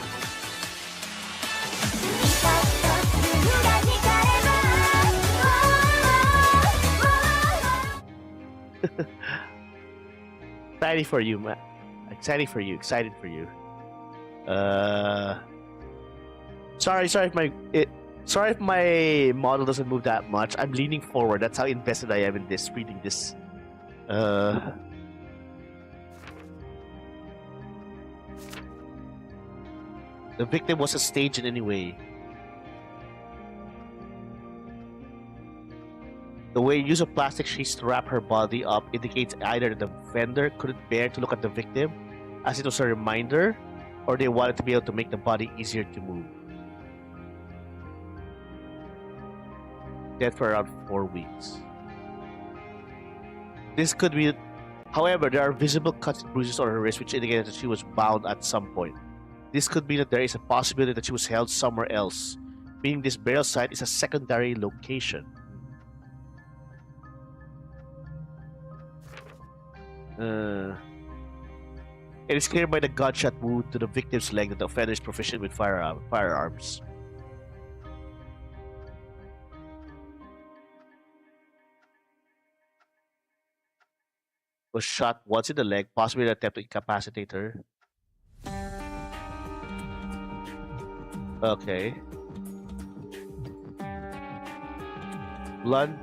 Excited for you, man. Excited for you. Sorry if my model doesn't move that much. I'm leaning forward. That's how invested I am in this. Reading this. The victim was a staged in any way. The way use of plastic sheets to wrap her body up indicates either that the vendor couldn't bear to look at the victim, as it was a reminder, or they wanted to be able to make the body easier to move. Dead for around 4 weeks. This could be. However, there are visible cuts and bruises on her wrist, which indicate that she was bound at some point. This could mean that there is a possibility that she was held somewhere else, meaning this burial site is a secondary location. It is clear by the gunshot wound to the victim's leg that the offender is proficient with firearms. Was shot once in the leg, possibly in an attempt to incapacitate her. Okay. Blood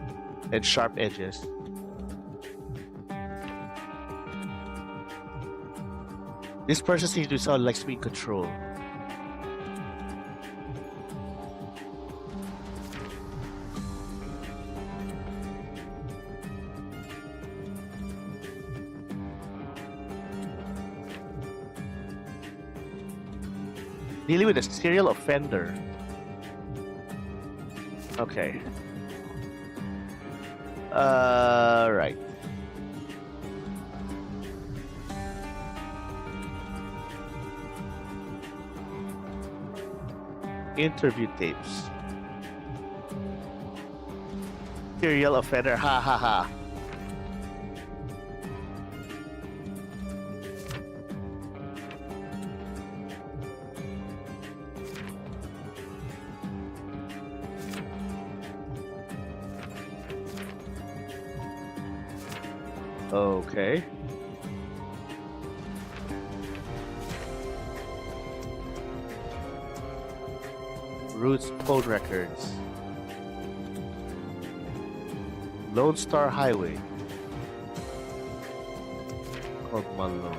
and sharp edges. This person seems to sound like sweet control. Dealing with a serial offender. Okay. Right. Interview tapes. Serial offender. Ha ha ha. Okay. Ruth's phone records. Lone Star Highway. Called Malone.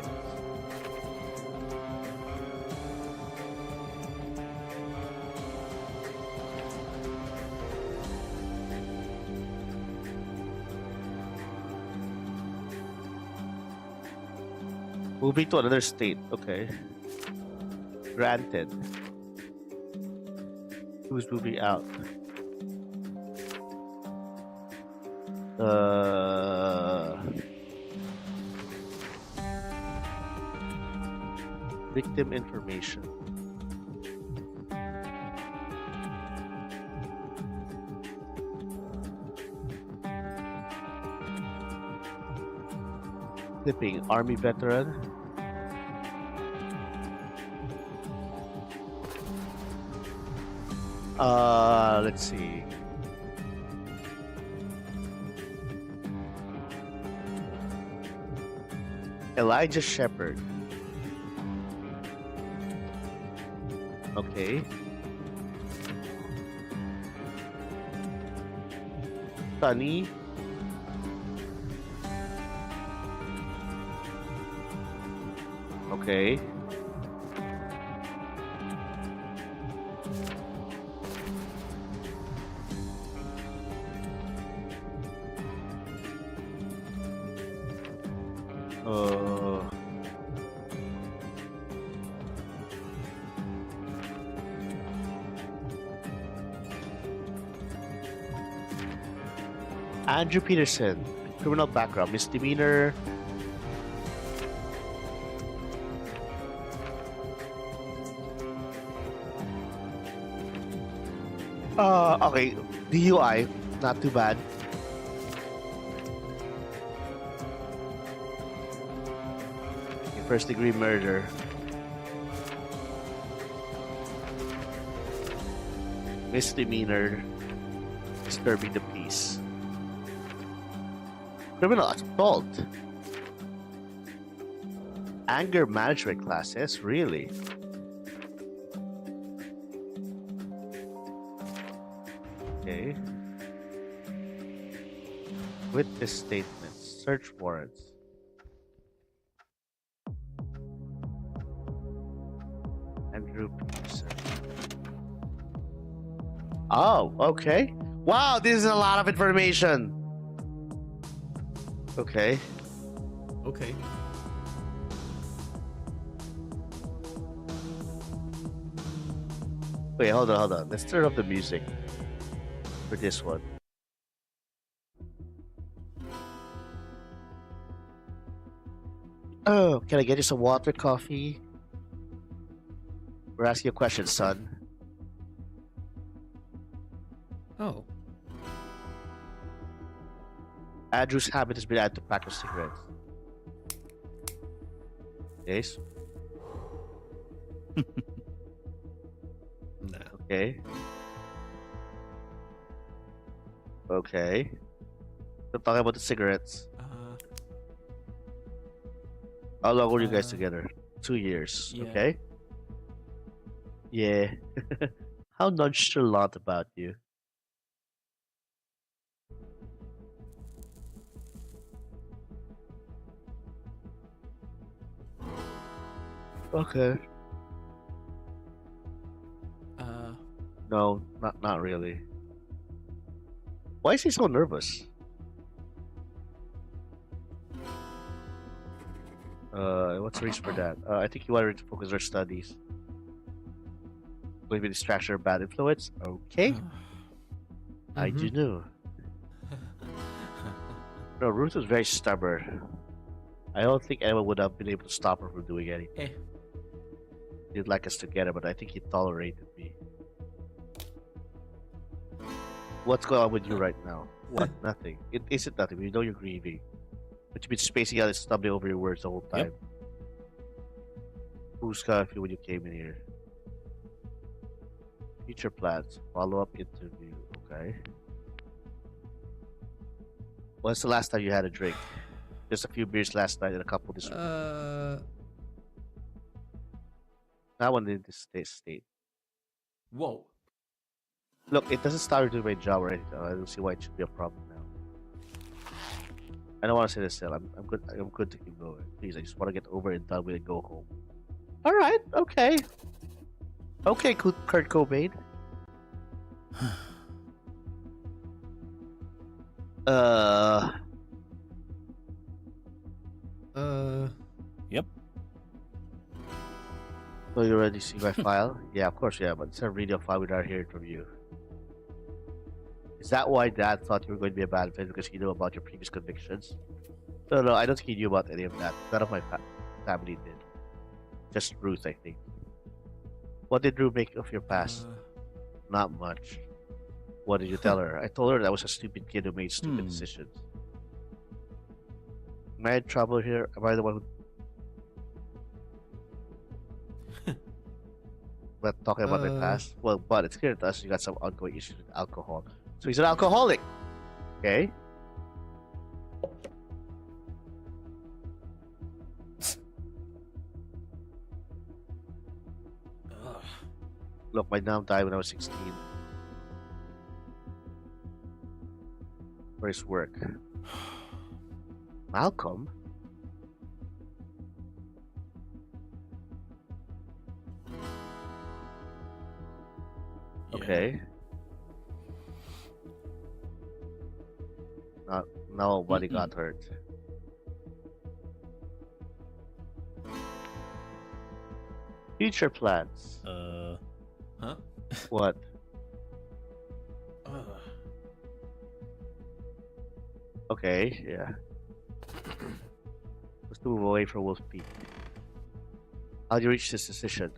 Moving to another state. Okay. Granted. Who's moving out? Victim information. Clipping. Army veteran. Let's see. Elijah Shepherd. Okay. Sunny. Okay. Uh, Andrew Peterson, criminal background, misdemeanor. Okay, DUI, not too bad. First degree murder. Misdemeanor, disturbing the peace. Criminal assault. Anger management classes, really? Okay. Witness statements, search warrants. Andrew Peterson. Oh, okay. Wow, this is a lot of information. Okay. Okay. Wait, hold on. Let's turn off the music for this one. Oh, can I get you some water, coffee? We're asking you a question, son. Oh. Andrew's habit has been added to pack of cigarettes. Yes. No. Okay. Okay. So talking about the cigarettes. How long were you guys together? 2 years. Yeah. Okay. Yeah. How nonchalant about you. Okay. Uh, No, not really. Why is he so nervous? What's the reason for that? I think he wanted to focus on her studies. Maybe distraction or bad influence? Okay, I do mm-hmm. know. No, Ruth was very stubborn. I don't think anyone would have been able to stop her from doing anything. Eh. He'd like us together, but I think he tolerated me. What's going on with you right now? What? Nothing. It isn't nothing. We know you're grieving. But you've been spacing out and stumbling over your words the whole time. Yep. Who's got you when you came in here? Future plans. Follow-up interview. Okay. When's the last time you had a drink? Just a few beers last night and a couple this week. Not one in this state. Whoa. Look, it doesn't stop you doing my job or anything. I don't see why it should be a problem now. I don't want to say this still. I'm good. I'm good to keep going. Please, I just want to get over and done with and go home. All right. Okay. Okay, Kurt Cobain. Uh. Yep. So you already see my file? Yeah, of course, yeah. But it's a radio file without hearing from you. Is that why Dad thought you were going to be a bad fit because he knew about your previous convictions? No, I don't think he knew about any of that. None of my family did. Just Ruth, I think. What did Ruth make of your past? Not much. What did you tell her? I told her that I was a stupid kid who made stupid decisions. Am I in trouble here? Am I the one who... But talking about my past? Well, but it's clear to us you got some ongoing issues with alcohol. So he's an alcoholic. Okay? Look, my mom died when I was 16. For his work. Malcolm? Okay. Nobody got hurt. Future plans. Huh? What? Okay, yeah. Let's move away from Wolf Peak. How'd you reach this decision?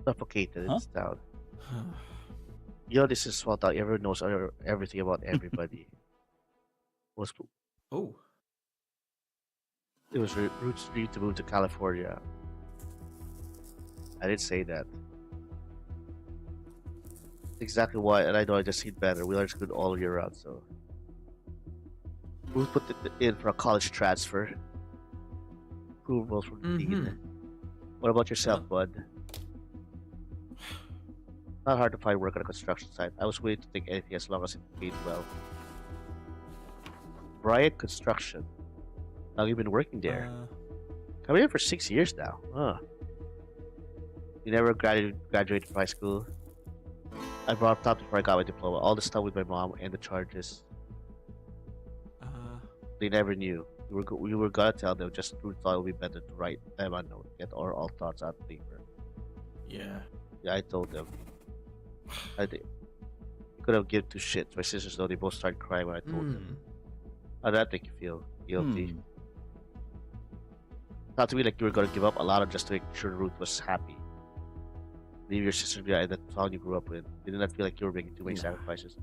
Suffocated in this town. You know this is small town. Everyone knows everything about everybody. Oh. It was Ruth's dream to move to California. I didn't say that. Exactly why, and I know I just seen better. We learned good all year round, so. Ruth put it in for a college transfer. Approvals from the dean. What about yourself, bud? Not hard to find work on a construction site. I was willing to take anything as long as it paid well. Bryant Construction. Now you've been working there. I've been here for 6 years now. Huh. You never graduated from high school? I brought up before I got my diploma. All the stuff with my mom and the charges. They never knew. We were gonna tell them, just thought it would be better to write them a note, get all thoughts out paper. Yeah. Yeah, I told them. I think could have given two shits. My sisters though, they both started crying when I told them. How did that make you feel? Guilty? Not to me like you were gonna give up a lot of just to make sure Ruth was happy. Leave your sister behind, that town you grew up in. Didn't that feel like you were making too many sacrifices?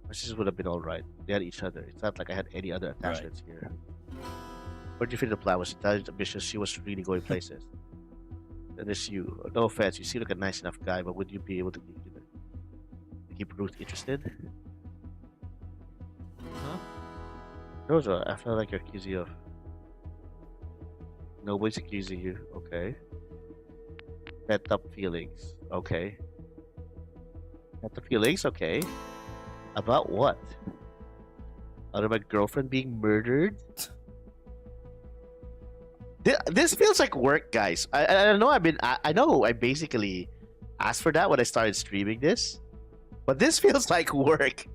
My sisters would have been alright. They had each other. It's not like I had any other attachments here. Where did you feel the plan was intelligent, ambitious? She was really going places. And there's you. No offense, you seem like a nice enough guy, but would you be able to keep Ruth interested? Huh? Rosa, I feel like you're accusing you of. Nobody's accusing you. Okay. Pent up feelings. Okay. Pent up feelings. Okay. About what? Out of my girlfriend being murdered? This feels like work, guys. I know I know I basically asked for that when I started streaming this, but this feels like work.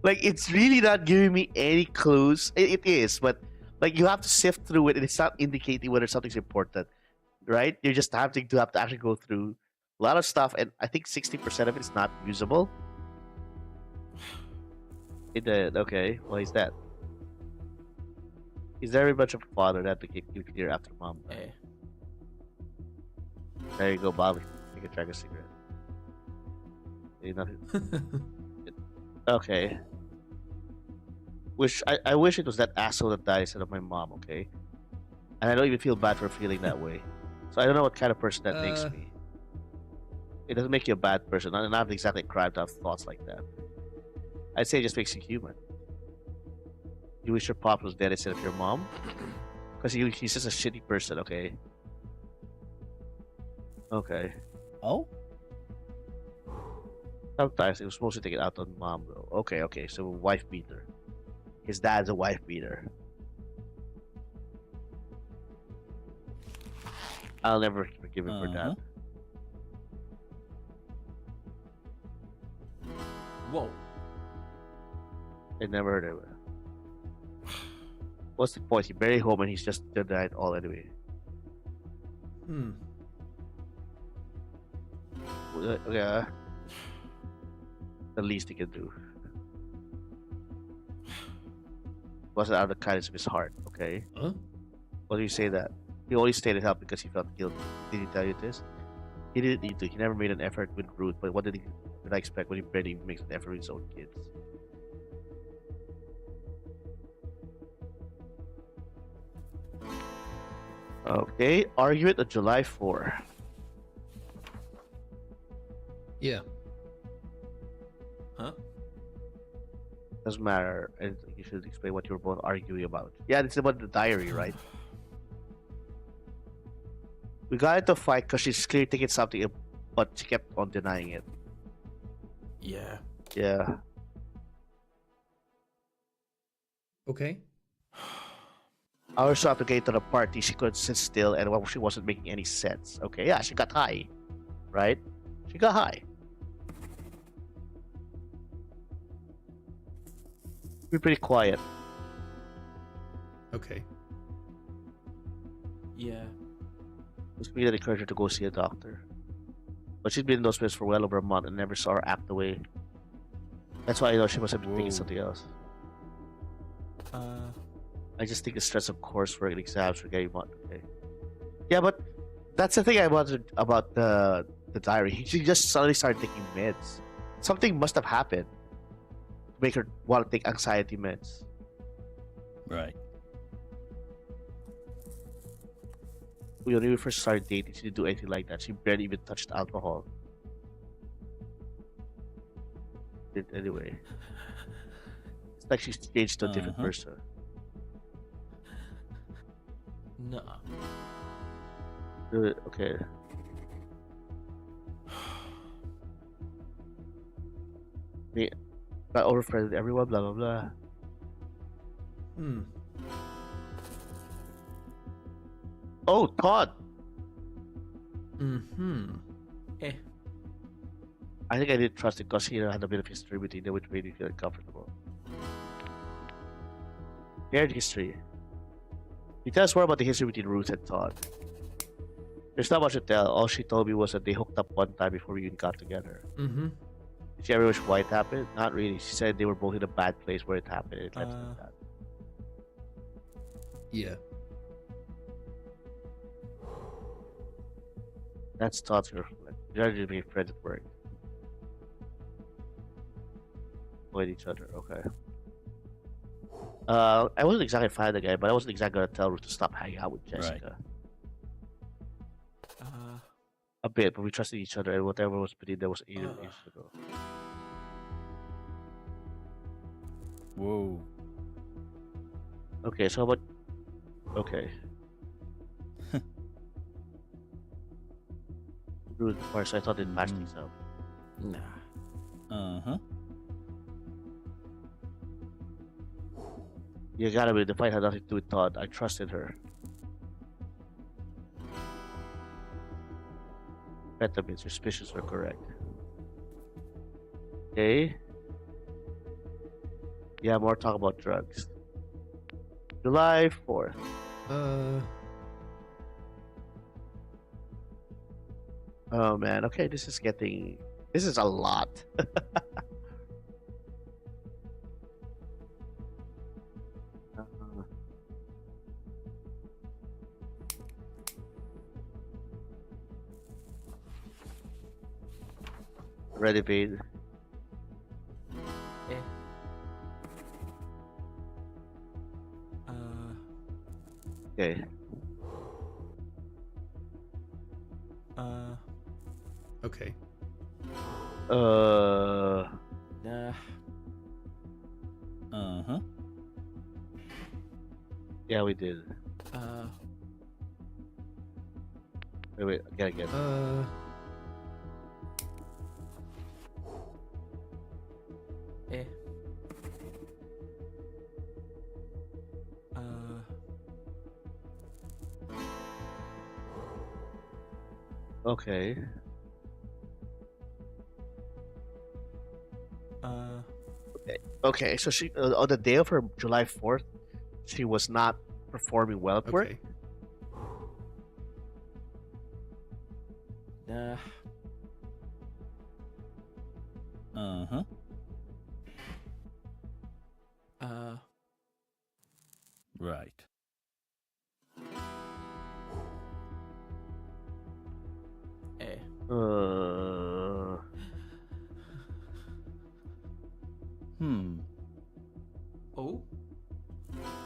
Like it's really not giving me any clues. It is, but like you have to sift through it, and it's not indicating whether something's important, right? You're just having to have to actually go through a lot of stuff, and I think 60% of it is not usable. It did. Okay, why is that? Is very much of a father that became nuclear after mom died. Eh. There you go, Bobby. Take a drag a cigarette. You know, okay. I wish it was that asshole that died instead of my mom, okay? And I don't even feel bad for feeling that way. So I don't know what kind of person that makes me. It doesn't make you a bad person. I'm not exactly a crime to have thoughts like that. I'd say it just makes you human. You wish your pop was dead instead of your mom? Because he's just a shitty person, okay? Okay. Oh? Sometimes it was supposed to take it out on mom, though. Okay, so wife beater. His dad's a wife beater. I'll never forgive him for that. Whoa. I never heard of it. What's the point? He buried home and he's just denied all anyway. Hmm. Yeah. The least he can do. Wasn't out of the kindness of his heart, okay? Huh? Why do you say that? He only stayed at help because he felt guilty. Did he tell you this? He didn't need to. He never made an effort with Ruth, but what did I expect when he barely even makes an effort with his own kids? Okay, argument on July 4. Yeah. Huh? Doesn't matter. I think you should explain what you were both arguing about. Yeah, it's about the diary, right? We got into a fight because she's clearly thinking something, but she kept on denying it. Yeah. Yeah. Okay. I also have to get to the party. She couldn't sit still, and she wasn't making any sense. Okay, yeah, she got high, right? She got high. Be pretty quiet. Okay. Yeah. It's me that encouraged her to go see a doctor. But she's been in those places for well over a month and never saw her act away. That's why I know she must have been thinking Whoa. something else. Uh. I just think the stress of coursework and exams were getting much. Okay. Yeah, but that's the thing I wanted about the diary. She just suddenly started taking meds. Something must have happened to make her want to take anxiety meds. Right. When we first started dating, she didn't do anything like that. She barely even touched alcohol. Anyway, it's like she's changed to a different person. No. Okay. Me, got overfriended everyone. Blah blah blah. Hmm. Oh, Todd. Mm-hmm. Eh. I think I didn't trust it because he had a bit of history with Tina, which made me feel uncomfortable. Shared history. You tell us more about the history between Ruth and Todd. There's not much to tell. All she told me was that they hooked up one time before we even got together. Mm-hmm. Did she ever wish why it happened? Not really. She said they were both in a bad place where it happened. It left it at that. Yeah. That's Todd's girlfriend. They're just being friends at work. Avoid each other. Okay. I wasn't exactly a fan of the guy, but I wasn't exactly gonna tell Ruth to stop hanging out with Jessica. A bit, but we trusted each other, and whatever was between them was ages ago. Whoa. Okay, so about okay. Ruth, of course, I thought it matched things up. Nah. Uh-huh. You gotta be. The fight had nothing to do with Todd. I trusted her. Amphetamines, your suspicions were correct. Okay. Yeah, more talk about drugs. July 4th. Oh man, okay, this is a lot. Uh, Ready, paid. Eh. Okay. Okay. Nah. Uh-huh. Yeah, we did. Wait, I gotta get. Eh. Okay. Okay, so she on the day of her July 4th, she was not performing well at work. Okay. Nah. Uh-huh. Right. Eh. Oh.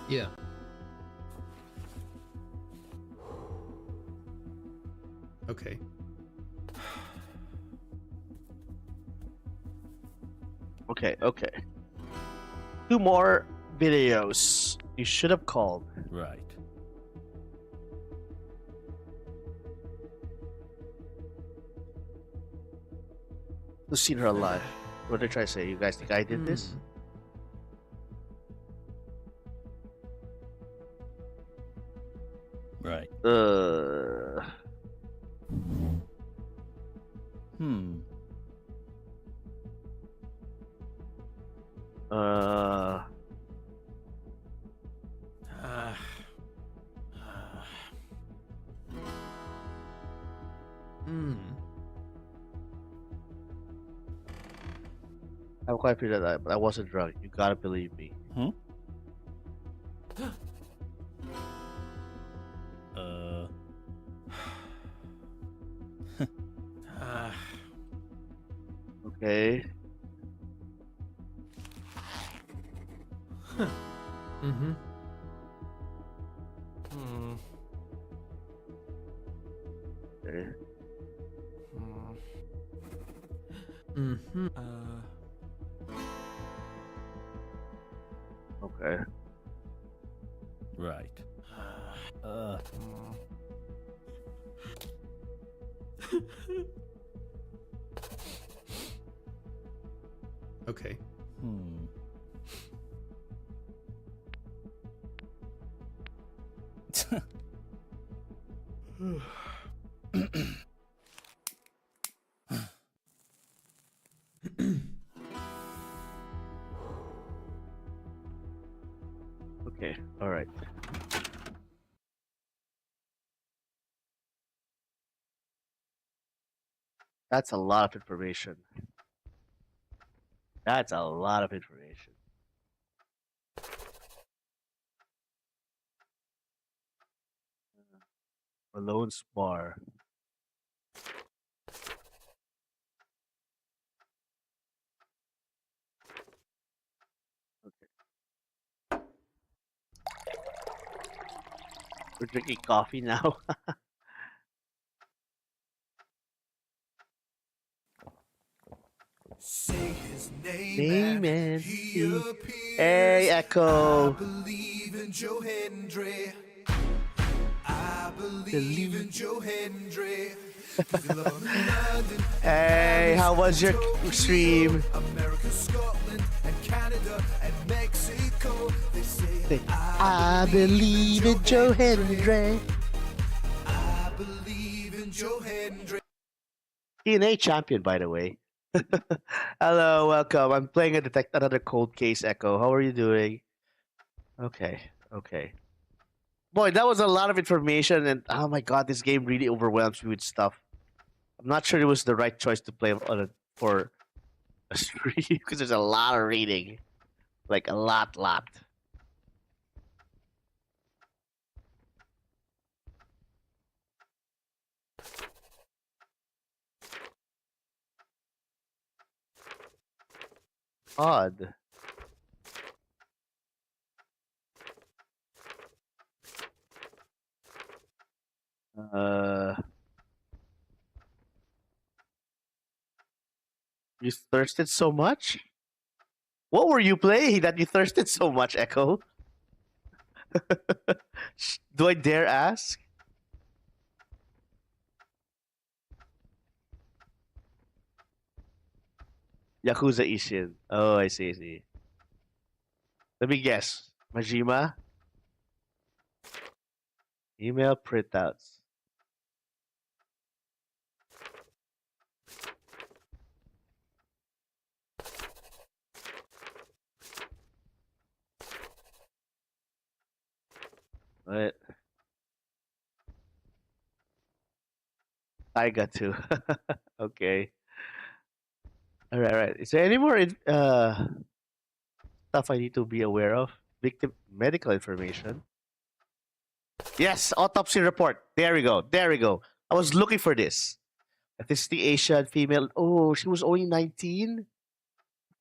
Yeah. Okay. Okay. Two more videos. You should have called. Right. Who's seen her alive? What did I try to say? You guys think I did this? Right. I'm quite sure that I wasn't drunk. You gotta believe me. Huh? Okay. Mm-hmm. Okay. Mm-hmm. Okay. Right. Okay. Okay. All right. That's a lot of information. That's a lot of information. Malone's bar. Okay. We're drinking coffee now. Say his Name and and he see. appears. Hey, I Echo. believe in Joe Hendry. I believe in Joe Hendry. He's in love in London. Hey, how was your stream? America, Scotland, and Canada, and Mexico. They say I believe in Joe Hendry. I believe in Joe Hendry. TNA champion, by the way. Hello, welcome. I'm playing a detect another cold case echo. How are you doing? Okay, okay. Boy, that was a lot of information, and oh my god, this game really overwhelms me with stuff. I'm not sure it was the right choice to play on for a stream because there's a lot of reading, like a lot. Odd. Uh, you thirsted so much? What were you playing that you thirsted so much, Echo? Do I dare ask? Yakuza Ishin. Oh, I see. Let me guess. Majima? Email printouts. What? I got to. Okay. All right. Is there any more stuff I need to be aware of? Victim medical information. Yes, autopsy report. There we go. I was looking for this. Ethnicity Asian female. Oh, she was only 19?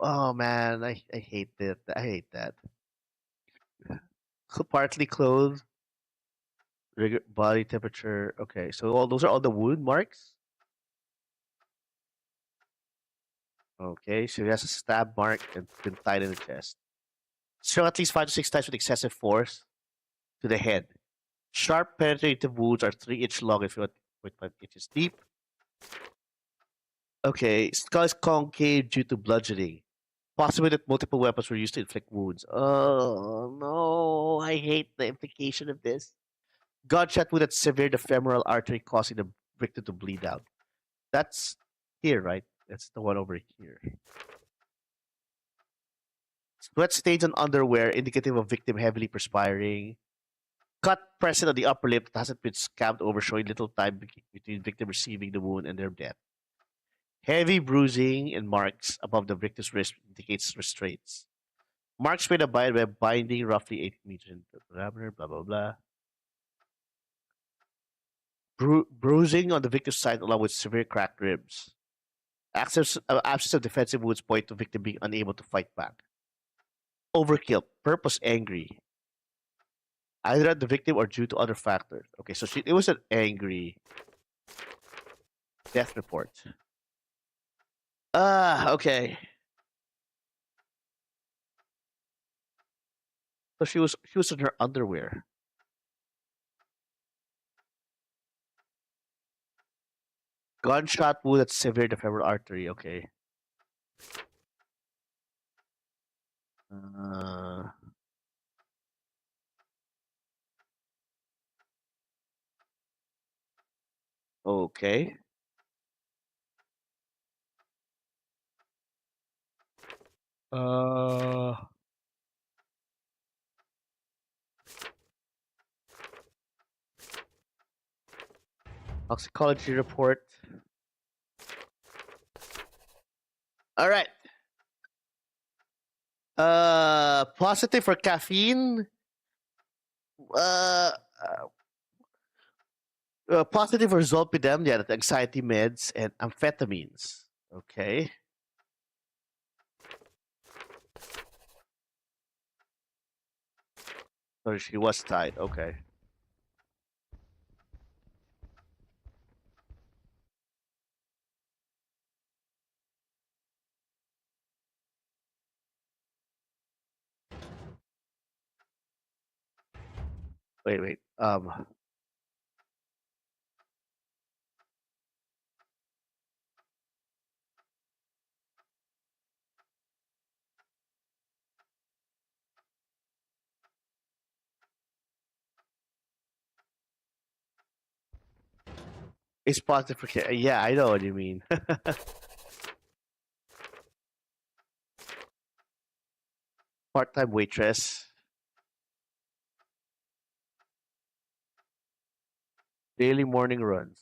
Oh man, I hate that. I hate that. Partly clothed, body temperature. Okay, so all those are all the wound marks. Okay, so he has a stab mark and been tied in the chest. Struck at least 5 to 6 times with excessive force to the head. Sharp penetrative wounds are 3 inch long and 5 inches deep. Okay, skull is concave due to bludgeoning. Possibly that multiple weapons were used to inflict wounds. Oh no, I hate the implication of this. Gunshot wound that severed the femoral artery, causing the victim to bleed out. That's here, right? That's the one over here. Sweat stains on underwear, indicative of victim heavily perspiring. Cut present on the upper lip that hasn't been scabbed over, showing little time between victim receiving the wound and their death. Heavy bruising and marks above the victim's wrist indicates restraints. Marks made by binding roughly 8 meters in diameter, blah, blah, blah. Bruising on the victim's side along with severe cracked ribs. Absence of defensive wounds point to victim being unable to fight back. Overkill, purpose angry. Either at the victim or due to other factors. Okay, so it was an angry death report. Okay. So she was in her underwear. Gunshot wound that severed the femoral artery. Okay. Uh, okay. Uh, toxicology report. All right. Positive for caffeine. Uh, Positive for zolpidem, yeah, the anxiety meds and amphetamines. Okay. So she was tied. Okay. Wait. It's positive for yeah, I know what you mean. Part-time waitress, daily morning runs.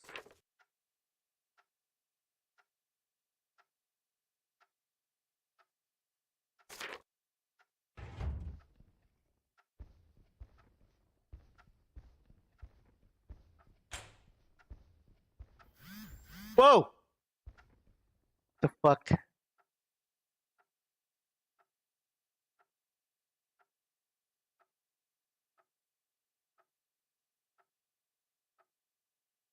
Whoa! The fuck?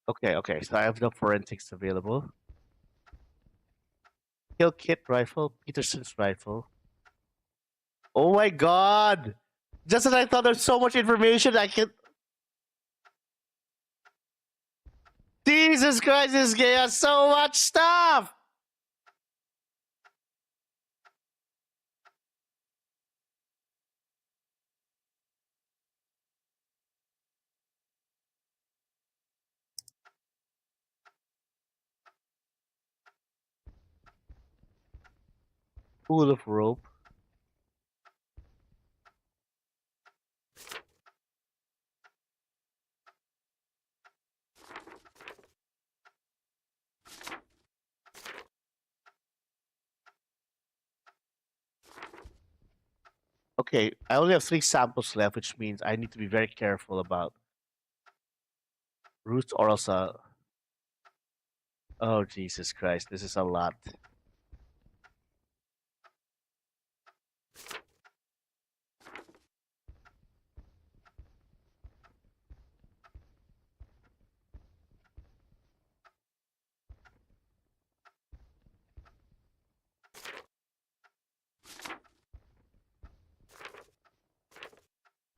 Okay, okay. So I have the forensics available. Kill kit rifle, Peterson's rifle. Oh my god! Just as I thought, there's so much information I can. Jesus Christ, this game has so much stuff. Pool of rope. Okay, I only have 3 samples left, which means I need to be very careful about roots or else. Oh Jesus Christ, this is a lot.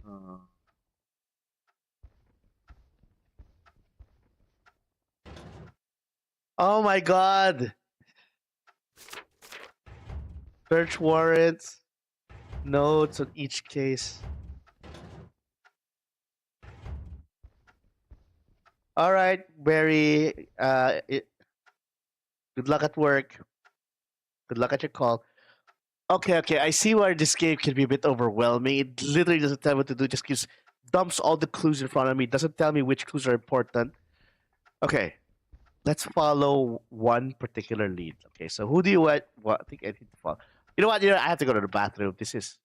Uh, Oh my god! Search warrants, notes on each case. All right, Barry. Good luck at work. Good luck at your call. Okay, okay. I see why this game can be a bit overwhelming. It literally doesn't tell me what to do. Just gives dumps all the clues in front of me. Doesn't tell me which clues are important. Okay, let's follow one particular lead. Okay, so who do you want? What I think I need to follow. You know what? I have to go to the bathroom. This is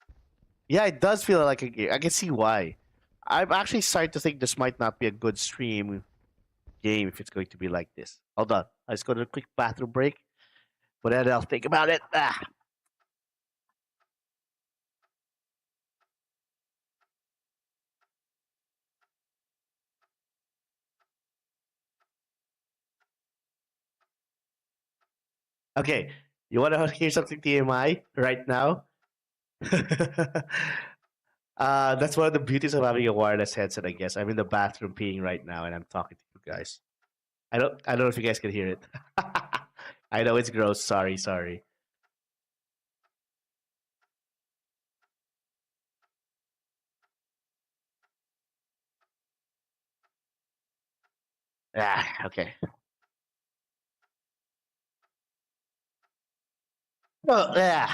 yeah. It does feel like a game. I can see why. I'm actually starting to think this might not be a good stream game if it's going to be like this. Hold on. Let's go to a quick bathroom break. But then I'll think about it. Ah. Okay, you want to hear something TMI right now? That's one of the beauties of having a wireless headset, I guess. I'm in the bathroom peeing right now, and I'm talking to you guys. I don't know if you guys can hear it. I know it's gross. Sorry, sorry. Ah, okay. Well, yeah.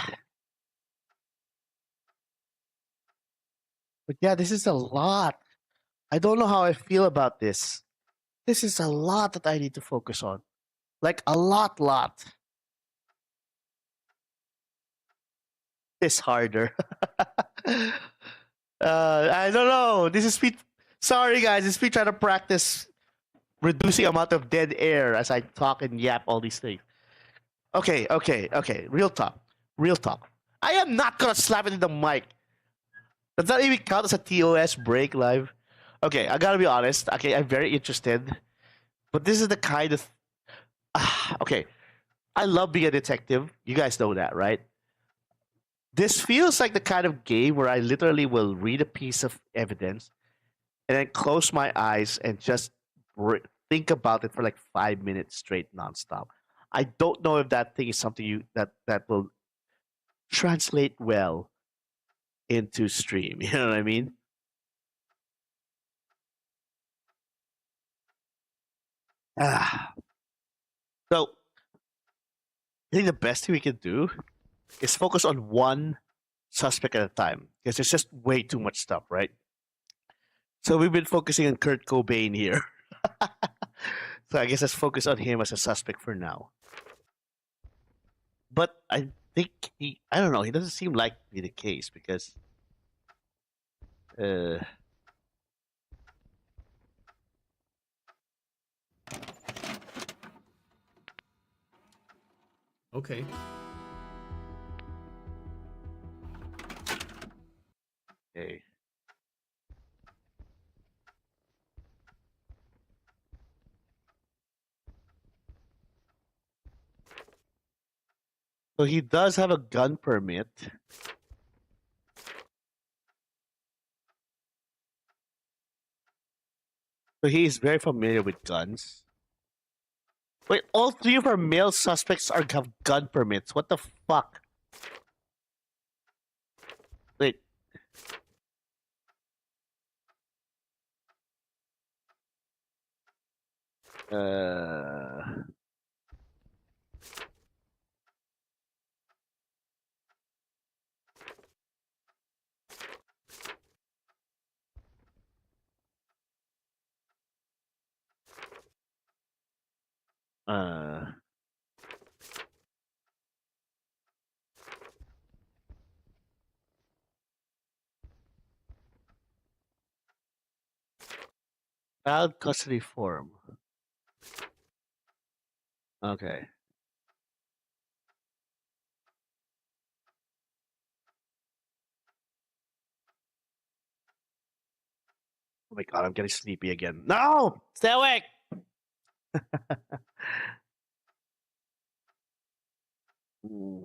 But yeah, this is a lot. I don't know how I feel about this. This is a lot that I need to focus on. Like a lot. This harder. I don't know. This is me. Sorry, guys. This is me trying to practice reducing amount of dead air as I talk and yap all these things. Okay. Real talk. Real talk. I am not gonna slap it in the mic. Does that even count as a TOS break live? Okay, I gotta be honest. Okay, I'm very interested, but this is the kind of okay. I love being a detective. You guys know that, right? This feels like the kind of game where I literally will read a piece of evidence and then close my eyes and just think about it for like 5 minutes straight nonstop. I don't know if that thing is something that will translate well into stream. You know what I mean? Ah. So I think the best thing we can do is focus on one suspect at a time because there's just way too much stuff, right? So we've been focusing on Kurt Cobain here. So I guess let's focus on him as a suspect for now. But I think I don't know, he doesn't seem like to be the case because uh Okay. okay. So he does have a gun permit. So he is very familiar with guns. Wait, all three of our male suspects have gun permits. What the fuck? Wait. Uh, uh, child custody form. Okay. Oh my god, I'm getting sleepy again. No! Stay awake! Hmm.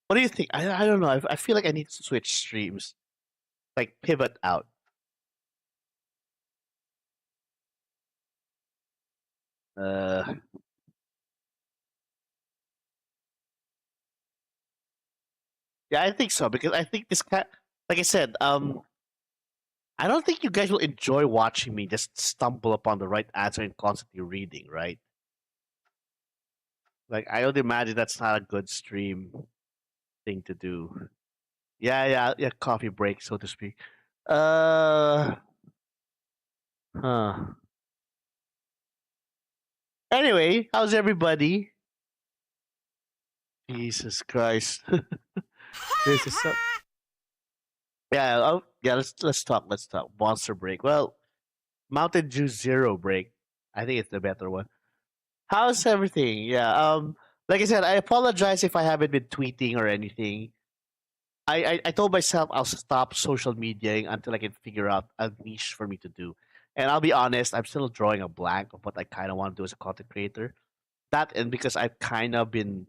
What do you think? I don't know. I feel like I need to switch streams. Like pivot out. Uh, yeah, I think so because I think this cat, like I said, I don't think you guys will enjoy watching me just stumble upon the right answer and constantly reading, right? Like I would imagine that's not a good stream thing to do. Yeah, coffee break, so to speak. Uh, huh. Anyway, how's everybody? Jesus Christ. This is so. Yeah, yeah. Let's talk. Let's talk. Monster break. Well, Mountain Dew Zero break. I think it's the better one. How's everything? Yeah. Like I said, I apologize if I haven't been tweeting or anything. I told myself I'll stop social mediaing until I can figure out a niche for me to do. And I'll be honest, I'm still drawing a blank of what I kind of want to do as a content creator. That and because I've kind of been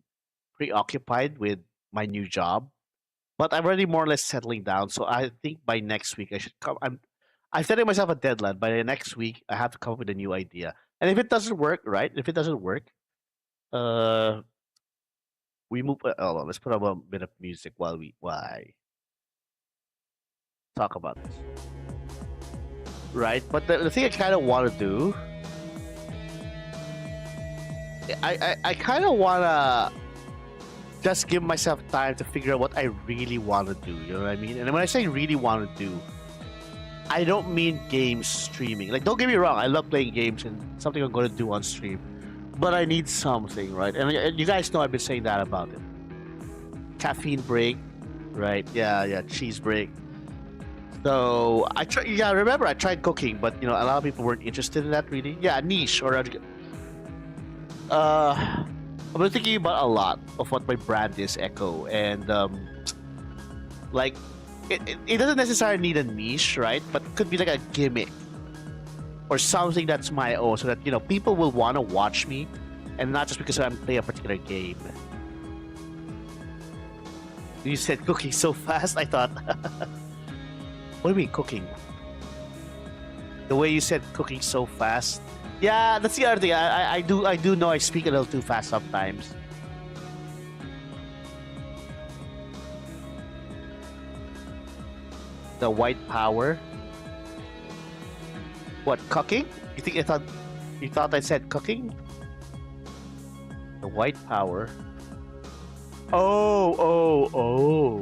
preoccupied with my new job, but I'm already more or less settling down. So I think by next week I should come. I'm setting myself a deadline. By the next week, I have to come up with a new idea. And if it doesn't work, right? If it doesn't work, uh, we move. Hold on, let's put up a bit of music while I talk about this. Right, but the thing I kind of want to do, I kind of want to just give myself time to figure out what I really want to do. You know what I mean? And when I say really want to do, I don't mean game streaming. Like, don't get me wrong, I love playing games and something I'm going to do on stream. But I need something, right? And you guys know I've been saying that about it. Caffeine break, right? Yeah, cheese break. So I try. Yeah, remember I tried cooking, but a lot of people weren't interested in that really. Yeah, niche or I've been thinking about a lot of what my brand is, Echo, and like it doesn't necessarily need a niche, right? But it could be like a gimmick or something that's my own, so that people will want to watch me, and not just because I'm playing a particular game. You said cooking so fast, I thought. What do you mean cooking? The way you said cooking so fast. Yeah, that's the other thing. I do know I speak a little too fast sometimes. The white power. What, cooking? You thought I said cooking? The white power. Oh.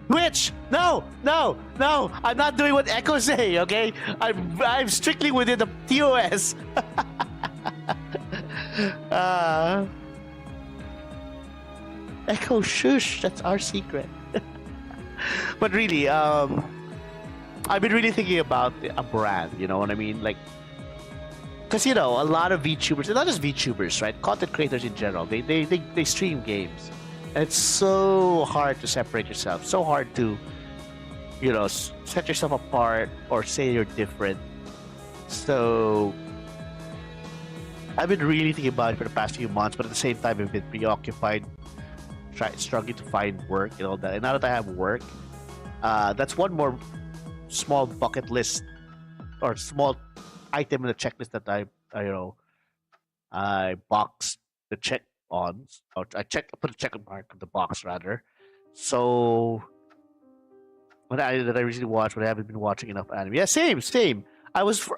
Twitch! No! I'm not doing what Echo say, okay? I'm strictly within the TOS. Echo, shush, that's our secret. But really, I've been really thinking about a brand, you know what I mean? Like, because, you know, a lot of VTubers, and not just VTubers, right? Content creators in general, they stream games. And it's so hard to separate yourself, so hard to, you know, set yourself apart or say you're different. So, I've been really thinking about it for the past few months, but at the same time, I've been preoccupied, struggling to find work and all that. And now that I have work, that's one more small bucket list or small item in the checklist that I boxed the check on, or I put a check mark on the box rather. So that I recently watched, but I haven't been watching enough anime. Yeah, same. I was for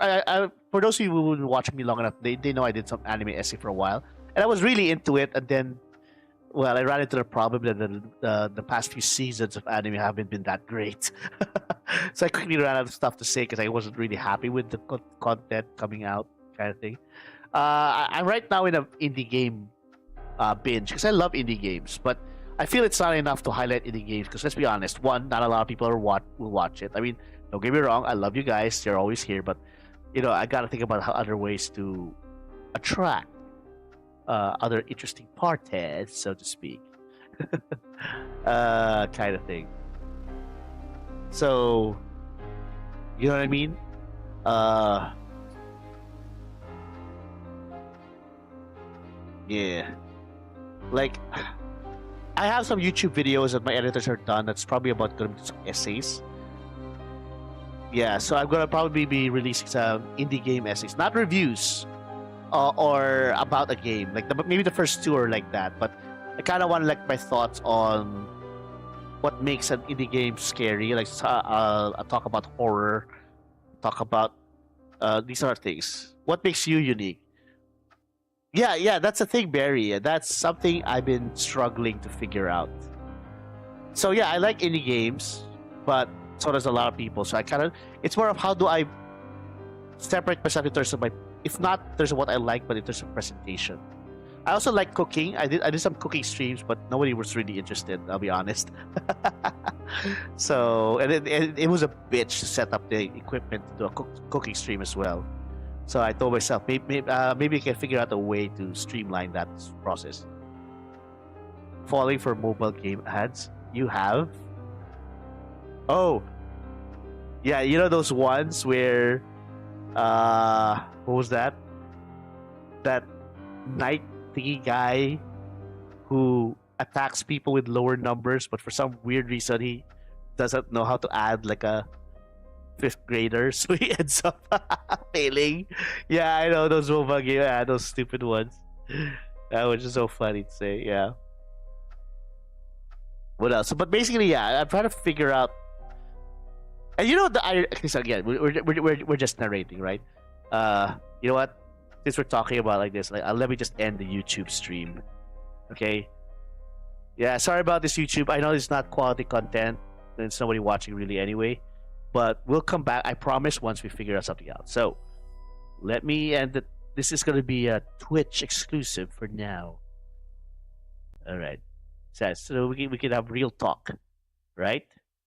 those of you who've been watching me long enough, they know I did some anime essay for a while, and I was really into it. And then, well, I ran into the problem that the past few seasons of anime haven't been that great. So I quickly ran out of stuff to say because I wasn't really happy with the content coming out, kind of thing. I'm right now in an indie game binge because I love indie games, but I feel it's not enough to highlight indie games because let's be honest, one, not a lot of people will watch it. I mean, don't get me wrong, I love you guys, you're always here, but you know, I gotta think about how other ways to attract other interesting parties, so to speak. Kind of thing. So, you know what I mean? Yeah. Like, I have some YouTube videos that my editors are done. That's probably about going to be some essays. Yeah, so I'm gonna probably be releasing some indie game essays, not reviews, or about a game. Like maybe the first two are like that, but I kind of want like my thoughts on what makes an indie game scary. Like I'll talk about horror, talk about these sort of things. What makes you unique? Yeah, that's the thing, Barry. That's something I've been struggling to figure out. So yeah, I like indie games, but so does a lot of people. So it's more of how do I separate myself in terms of if not in terms of what I like, but in terms of presentation. I also like cooking. I did some cooking streams, but nobody was really interested, I'll be honest. So, and it was a bitch to set up the equipment to do a cooking stream as well. So I told myself, maybe I can figure out a way to streamline that process. Falling for mobile game ads? You have? Oh, yeah, you know those ones where, what was that? That knight thingy guy who attacks people with lower numbers, but for some weird reason he doesn't know how to add like a fifth grader, so he ends up failing. Yeah, I know those mobile game, those stupid ones. That was just so funny to say. Yeah. What else? But basically, yeah, I'm trying to figure out. And you know so again, we're just narrating, right? You know what? Since we're talking about like this, let me just end the YouTube stream, okay? Yeah, sorry about this YouTube. I know it's not quality content, and it's nobody watching really anyway. But we'll come back. I promise once we figure out something out. So let me end it. This is gonna be a Twitch exclusive for now. All right. So we can have real talk, right?